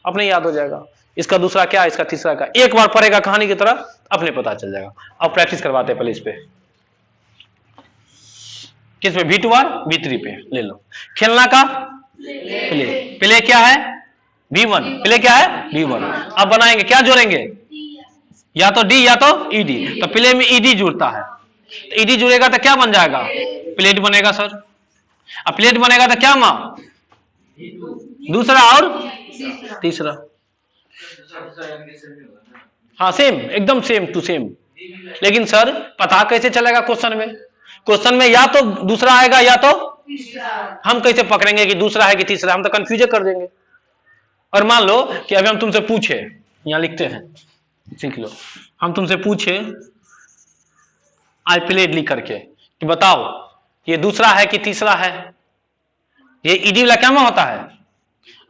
अपने याद हो जाएगा। इसका दूसरा क्या, इसका तीसरा क्या, एक बार पढ़ेगा कहानी की तरह, अपने पता चल जाएगा। अब प्रैक्टिस करवाते हैं पहले इस पे, किस पे? V2 और V3 पे ले लो। खेलना का प्ले, प्ले क्या है? V1, प्ले क्या है? V1। अब बनाएंगे, क्या जोड़ेंगे? या तो डी या तो ईडी। तो प्ले में ईडी जुड़ता है, तो ईडी जुड़ेगा तो क्या बन जाएगा? प्लेट बनेगा सर। अब प्लेट बनेगा तो क्या मां? दूसरा और तीसरा। हाँ सेम, एकदम सेम टू सेम। लेकिन सर पता कैसे चलेगा क्वेश्चन में? क्वेश्चन में या तो दूसरा आएगा या तो हम कैसे पकड़ेंगे कि दूसरा है कि तीसरा? हम तो कंफ्यूज कर देंगे। और मान लो कि अभी हम तुमसे पूछे, यहां लिखते हैं, सीख लो, हम तुमसे पूछे आई प्लेड लिख करके कि बताओ ये दूसरा है कि तीसरा है? ये ईडी वाला क्या होता है?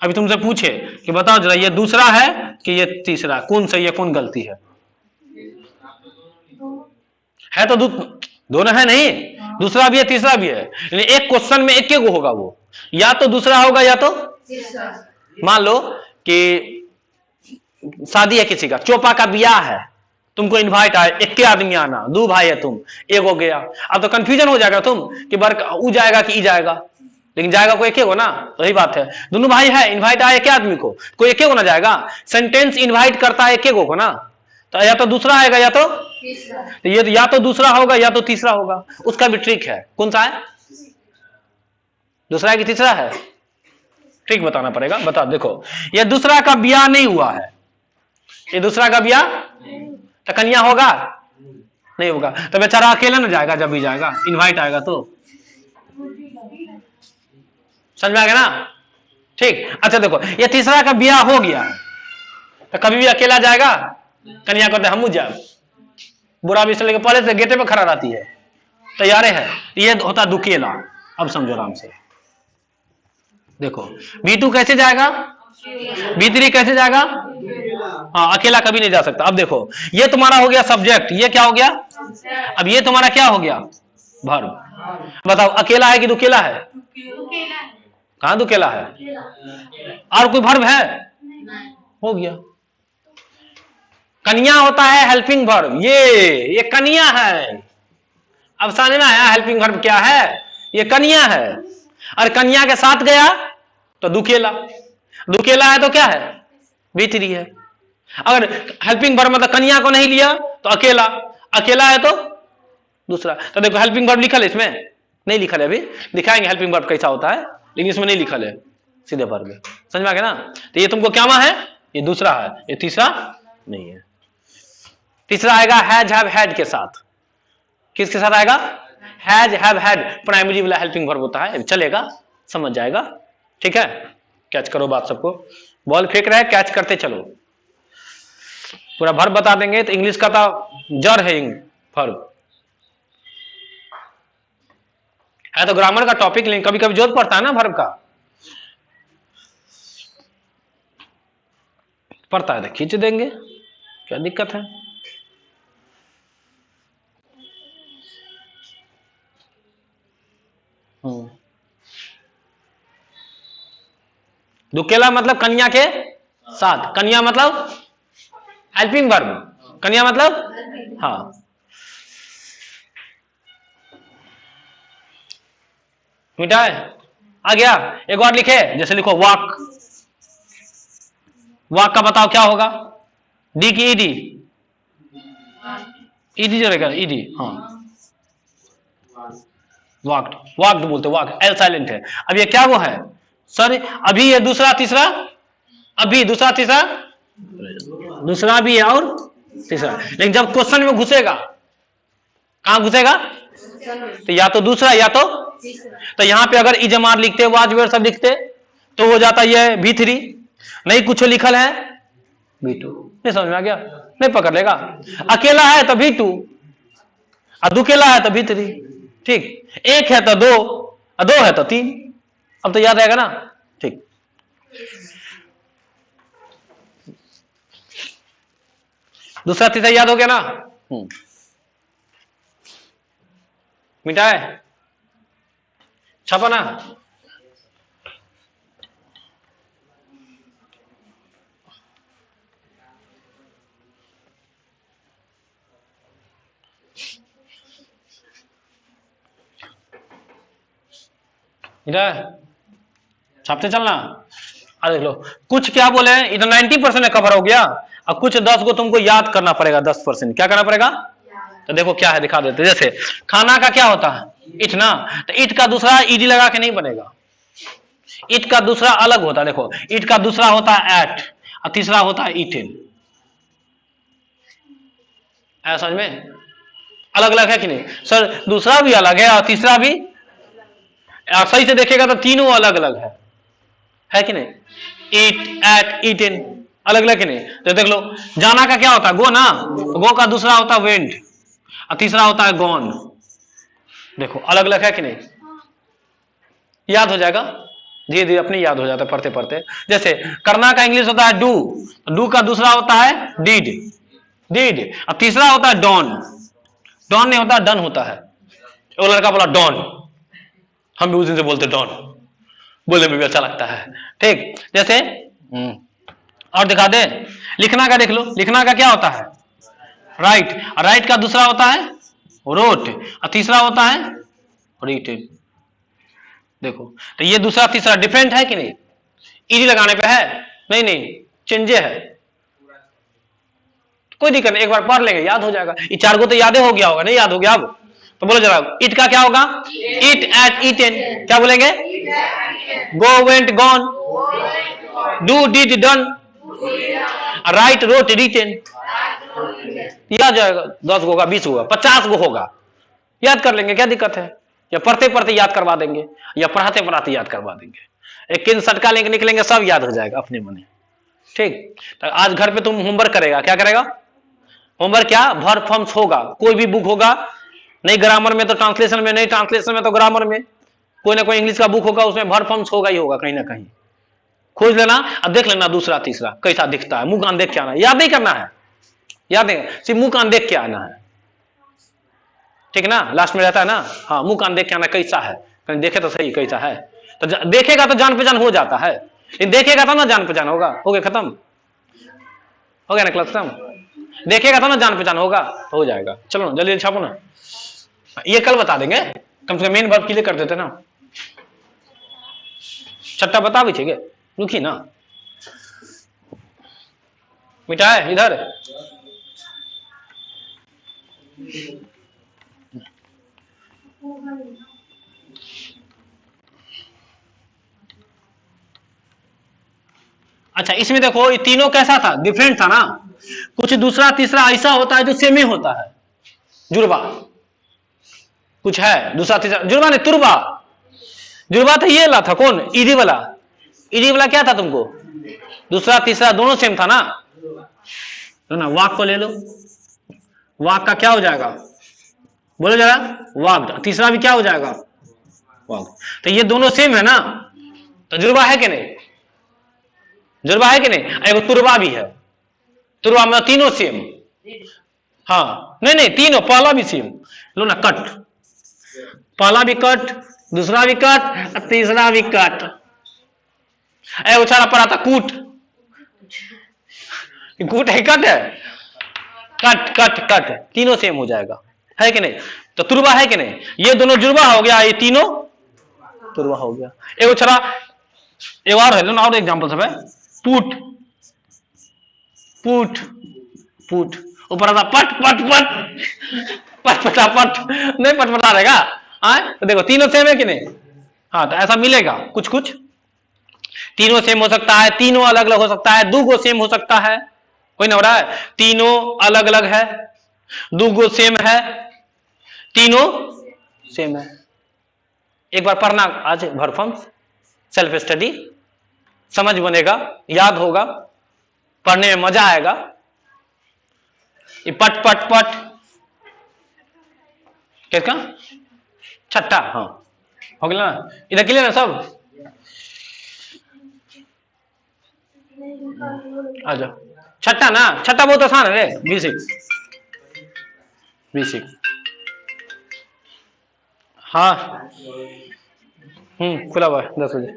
अभी तुमसे पूछे कि बताओ जरा ये दूसरा है कि ये तीसरा, कौन सही है कौन गलती है? तो दोनों है नहीं, दूसरा भी है तीसरा भी है, एक क्वेश्चन में एक गो होगा, वो या तो दूसरा होगा या तो। मान लो कि शादी है किसी का, चोपा का ब्याह है, तुमको इनवाइट आए, एक आदमी आना, 2 भाई है तुम, एक हो गया। अब तो कंफ्यूजन हो जाएगा तुम कि ऊ जाएगा कि ई जाएगा, लेकिन जाएगा कोई एक हो ना। तो यही बात है, दोनों भाई है, इनवाइट आए एक आदमी को, कोई एक हो ना जाएगा। सेंटेंस इनवाइट करता है एक को ना, तो या तो दूसरा आएगा या तो ये, तो या तो दूसरा होगा या तो तीसरा होगा। उसका भी ट्रिक है, कौन सा है? दूसरा है कि तीसरा है? ट्रिक बताना पड़ेगा। बता, देखो ये दूसरा का ब्याह नहीं हुआ है, ये दूसरा का ब्याह, तो कन्या होगा नहीं होगा, तो बेचारा अकेला ना जाएगा, जब भी जाएगा इनवाइट आएगा तो। समझ में आ गया ना? ठीक। अच्छा देखो, ये तीसरा का ब्याह हो गया, तो कभी भी अकेला जाएगा? कन्या कहते हम जाए, बुरा भी लेके पहले से गेटे पे खड़ा रहती है, तैयारे है, ये होता दुकेला। अब समझो आराम से, देखो V2 कैसे जाएगा, V3 कैसे जाएगा? हाँ, अकेला कभी नहीं जा सकता। अब देखो ये तुम्हारा हो गया सब्जेक्ट, ये क्या हो गया? अब ये तुम्हारा क्या हो गया? वर्ब। बताओ अकेला है कि दुकेला है? कहां दुकेला है? और कोई वर्ब है? हो गया। कन्या होता है हेल्पिंग वर्ब, ये कन्या है। अब समझ में आया हेल्पिंग वर्ब क्या है? ये कन्या है, और कन्या के साथ गया तो दुकेला, दुकेला है तो क्या है? V3 है। अगर हेल्पिंग वर्ब मतलब कन्या को नहीं लिया तो अकेला, अकेला है तो दूसरा। तो देखो हेल्पिंग वर्ब लिखल है, इसमें नहीं लिखल है, अभी दिखाएंगे हेल्पिंग वर्ब कैसा होता है, लेकिन इसमें नहीं लिखल है, सीधे वर्ब है। समझ में आ गया ना? तो ये तुमको क्या है? ये दूसरा है, ये तीसरा नहीं है। तीसरा आएगा हैज हैव हैड के साथ। किसके साथ आएगा? हैज हैव हैड, प्राइमरी वाला हेल्पिंग वर्ब होता है, चलेगा, समझ जाएगा। ठीक है, कैच करो बात सबको। बॉल फेंक रहा है, कैच करते चलो। पूरा वर्ब बता देंगे तो इंग्लिश का तो जड़ है वर्ब। है तो ग्रामर का टॉपिक, लेकिन कभी कभी जरूरत पड़ता है ना वर्ब का, पड़ता है तो खींच देंगे, क्या दिक्कत है। दुकेला मतलब कन्या के साथ, कन्या मतलब हेल्पिंग वर्ब, कन्या मतलब हाँ। मिटा है, आ गया। एक और लिखे, जैसे लिखो वॉक, वॉक का बताओ क्या होगा, डी की ईडी, ईडी जो रहेगा ईडी, हाँ वॉक्ड, वॉक्ड बोलते, वॉक एल साइलेंट है। अब ये क्या वो है सर, अभी ये दूसरा तीसरा, अभी दूसरा तीसरा, दूसरा भी है और तीसरा, लेकिन जब क्वेश्चन में घुसेगा, कहां घुसेगा, तो या तो दूसरा या तो यहां पे अगर इजमार लिखते, वाज वेयर सब लिखते तो हो जाता ये V3, नहीं कुछ लिखल है V2। नहीं समझ में आ गया, नहीं पकड़ लेगा, अकेला है तो V2 और दुकेला है तो V3, ठीक, एक है तो दो है तो 3, अब तो याद आएगा ना, ठीक। दूसरा तीसरा याद हो गया ना, मिटाए छापा ना, छापते चलना। देख लो कुछ क्या बोले, इधर 90% कवर हो गया, अब कुछ 10 को तुमको याद करना पड़ेगा, 10% क्या करना पड़ेगा, तो देखो क्या है दिखा देते। जैसे खाना का क्या होता है, इट ना, तो इट का दूसरा ईडी लगा के नहीं बनेगा, इट का दूसरा अलग होता है। देखो इट का दूसरा होता है एट और तीसरा होता है ईटेन, समझ में अलग अलग है कि नहीं सर, दूसरा भी अलग है और तीसरा भी, सही से देखेगा तो तीनों अलग अलग है कि नहीं, ईट एट ईटेन अलग अलग कि नहीं। तो देख लो जाना का क्या होता है, गो ना, गो का दूसरा होता है वेंट और तीसरा होता है गॉन, देखो अलग अलग है कि नहीं, याद हो जाएगा धीरे धीरे अपने याद हो जाता है पढ़ते पढ़ते। जैसे करना का इंग्लिश होता है डू, डू का दूसरा होता है डिड, डिड और तीसरा होता है डॉन, डॉन नहीं होता डन होता है। वो लड़का बोला डॉन, हम भी उस दिन से बोलते डॉन, बोलने में भी अच्छा लगता है, ठीक। जैसे और दिखा दे, लिखना का देख लो, लिखना का क्या होता है राइट, और राइट का दूसरा होता है रोट और तीसरा होता है रीटेन, देखो तो ये दूसरा तीसरा डिफरेंट है कि नहीं, ईडी लगाने पे है, नहीं चेंजे है, कोई दिक्कत नहीं, एक बार पढ़ लेंगे याद हो जाएगा। ये 4 को तो याद हो गया होगा, नहीं याद हो गया अब तो बोलो जरा, इट का क्या होगा, इट एट ईटेन, क्या बोलेंगे, go went gone, do did done, write wrote written, याद जाएगा। 10 को होगा, 20 होगा, 50 को होगा, याद कर लेंगे, क्या दिक्कत है, या पढ़ते पढ़ते याद करवा देंगे या पढ़ाते पढ़ाते याद करवा देंगे, एक किन सटका लेके निकलेंगे, सब याद हो जाएगा अपने मन, ठीक। तो आज घर पे तुम होमवर्क करेगा, क्या करेगा होमवर्क, क्या वर्ब फॉर्म्स होगा, कोई भी बुक होगा, नहीं ग्रामर में तो ट्रांसलेशन में, नहीं ट्रांसलेशन में तो ग्रामर में, कोई ना कोई इंग्लिश का बुक होगा, उसमें वर्ब फॉर्म्स होगा ही होगा, कहीं ना कहीं खोज लेना, अब देख लेना दूसरा तीसरा कैसा दिखता है, मुंह कान देख के आना, याद नहीं करना है, याद नहीं, सिर्फ मुंह कान देख के आना है, ठीक ना, लास्ट में रहता है ना, हाँ मुंह कान देख के आना कैसा है, कहीं देखे तो सही कैसा है, तो देखेगा तो जान पहचान हो जाता है, देखेगा तो ना जान पहचान होगा, हो गया खत्म, हो गया ना क्लास खत्म, देखेगा तो ना जान पहचान होगा, हो जाएगा। चलो जल्दी जल्दी छापो ना, ये कल बता देंगे, कम से कम मेन वर्ब क्लियर कर देते ना, छट्टा बता भी चाहिए, रुकी ना, मिटाए इधर, अच्छा इसमें देखो ये तीनों कैसा था, डिफरेंट था ना, कुछ दूसरा तीसरा ऐसा होता है जो सेम ही होता है, जुड़वा कुछ है, दूसरा तीसरा जुड़वा नहीं, तुरबा, जुड़वा तो ये ला था कौन, ईडी वाला, ईडी वाला क्या था तुमको, दूसरा तीसरा दोनों सेम था ना, तो ना वाक को ले लो, वाक का क्या हो जाएगा, बोलो जरा, वाक, तीसरा भी क्या हो जाएगा, वाह। तो ये दोनों सेम है ना, तो जुड़वा है कि नहीं, जुड़वा है कि नहीं। एगो तुरवा भी है, तुरवा में तीनों सेम। हाँ नहीं नहीं, तीनों, पहला भी सेम। लो ना कट, पहला भी कट, दूसरा भी कट, और तीसरा भी कट। एगो छाड़ा पड़ा था कूट, कूट है कट है, कट कट कट, तीनों सेम हो जाएगा, है कि नहीं। तो तुरवा है कि नहीं, ये दोनों जुड़वा हो गया, ये तीनों तुरवा हो गया। एगो छड़ा, एक और है, लो ना और एग्जांपल सब है। पुट, पुट, पुट, ऊपर आता पट पट पट, पट पटा पट, नहीं पट पटा रहेगा। तो देखो तीनों सेम है कि नहीं। हाँ तो ऐसा मिलेगा कुछ कुछ, तीनों सेम हो सकता है, तीनों अलग अलग हो सकता है, दो गो सेम हो सकता है, कोई ना हो रहा है। तीनों अलग अलग है, दो गो सेम है, तीनों सेम है। एक बार पढ़ना आज भरफम, सेल्फ स्टडी, समझ बनेगा, याद होगा, पढ़ने में मजा आएगा। ये पट पट पट किसका, छट्टा, हाँ हो गया ना, इधर क्लियर ना सब। आ जाओ, छट्टा ना, छट्टा बहुत आसान है रे, B6, B6। हाँ खुला हुआ है 10 बजे।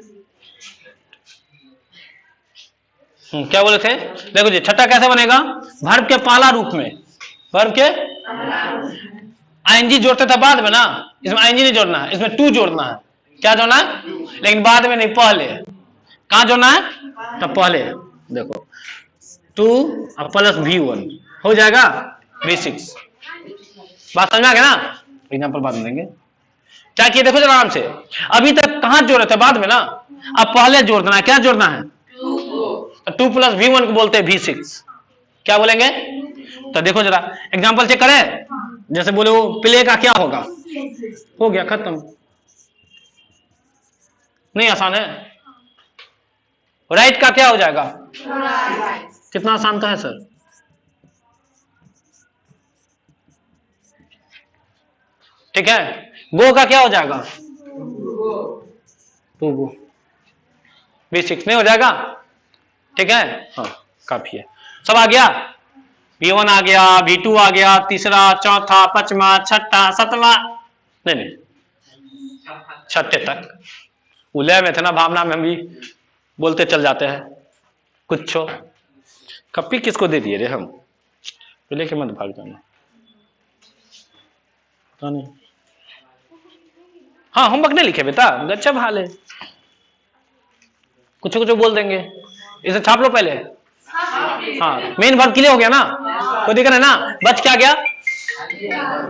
क्या बोले थे, देखो जी छठा कैसे बनेगा, वर्ब के पहला रूप में, वर्ब के आईएनजी जोड़ते थे बाद में ना, इसमें आईएनजी नहीं जोड़ना है, इसमें टू जोड़ना है। क्या जोड़ना है, लेकिन बाद में नहीं, पहले। कहां जोड़ना है, तो पहले। देखो 2 प्लस V1 हो जाएगा V6। बात समझ में आ गया ना, एग्जाम्पल बाद में देंगे। क्या किए देखो जरा आराम से, अभी तक कहां जोड़ रहे थे, बाद में ना, अब पहले जोड़ देना है। क्या जोड़ना है, 2 प्लस V1 को बोलते हैं V6। क्या बोलेंगे, तो देखो जरा एग्जांपल चेक करें। जैसे बोले वो प्ले का क्या होगा, हो गया खत्म, नहीं आसान है। राइट का क्या हो जाएगा, कितना आसान तो है सर। ठीक है, गो का क्या हो जाएगा, टू गो, V6 नहीं हो जाएगा। ठीक है, हाँ काफी है, सब आ गया। V1 आ गया, V2 आ गया, तीसरा, चौथा, पांचवा, छठा, सातवां, नहीं नहीं छठे तक। उलय में थे ना, भावना में हम भी बोलते चल जाते हैं कुछ। कपी किसको दे दिए रे हम, तो लेके मत भाग जाना, पता नहीं। हाँ होमवर्क नहीं लिखे बेटा, अच्छा भाल है, कुछ कुछ बोल देंगे, इसे छाप लो पहले। हाँ मेन वर्ब क्लियर हो गया ना, कोई दिक्कत है ना, बच क्या गया,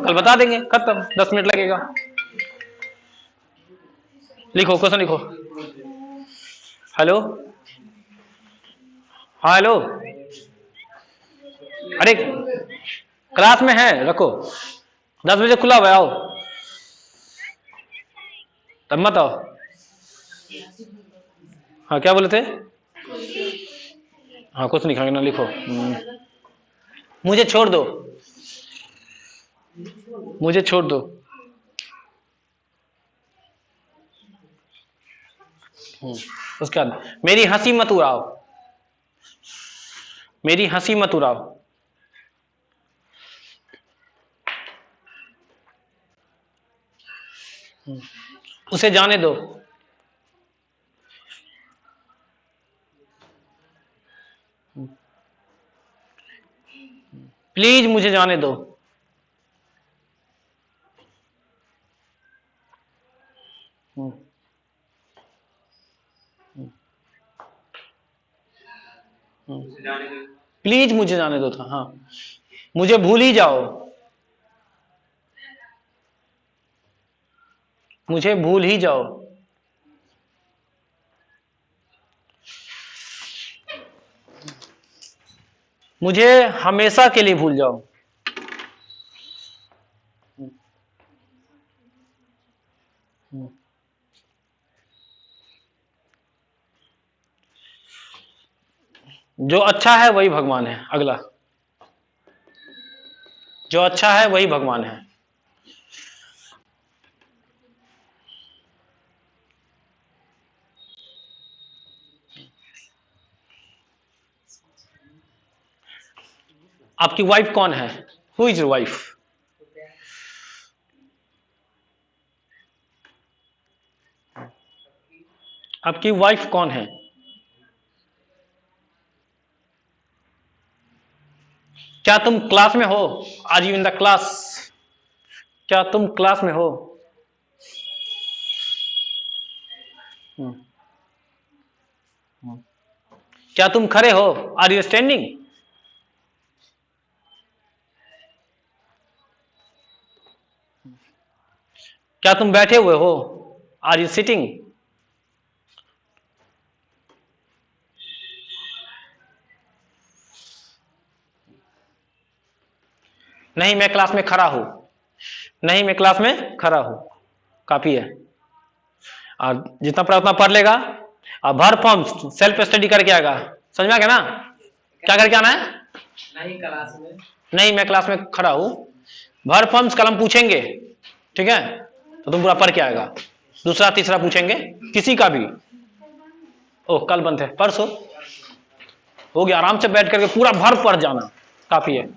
कल बता देंगे, खत्म, 10 मिनट लगेगा। लिखो क्वेश्चन लिखो। हेलो, हाँ हेलो, अरे क्लास में है, रखो, 10 बजे खुला हुआ है, आओ, तब मत आओ। हाँ क्या बोले थे, हाँ कुछ नहीं खाना, लिखो। मुझे छोड़ दो, मुझे छोड़ दो। उसके बाद मेरी हंसी मत उड़ाओ, मेरी हंसी मत उड़ाओ। उसे जाने दो, प्लीज मुझे जाने दो। प्लीज मुझे जाने दो था, हाँ मुझे भूल ही जाओ, मुझे भूल ही जाओ। मुझे हमेशा के लिए भूल जाओ। जो अच्छा है वही भगवान है, अगला, जो अच्छा है वही भगवान है। आपकी वाइफ कौन है? Who is your wife? आपकी वाइफ कौन है? क्या तुम क्लास में हो? Are you in the class? क्या तुम क्लास में हो? क्या तुम खड़े हो? Are you standing? क्या तुम बैठे हुए हो? Are you sitting? नहीं मैं क्लास में खड़ा हूं। नहीं मैं क्लास में खड़ा हूं, काफी है। और जितना पढ़ा उतना पढ़ लेगा। और भर फॉर्म सेल्फ स्टडी करके आएगा। समझ में आ गया ना? क्या करके आना है? नहीं क्लास में, नहीं मैं क्लास में खड़ा हूं। भर फॉर्म्स कलम पूछेंगे, ठीक है, तो तुम पूरा पढ़ के आएगा। दूसरा तीसरा पूछेंगे किसी का भी। ओह कल बंद है, परसों हो गया। आराम से बैठ करके पूरा भर पढ़ जाना, काफी है।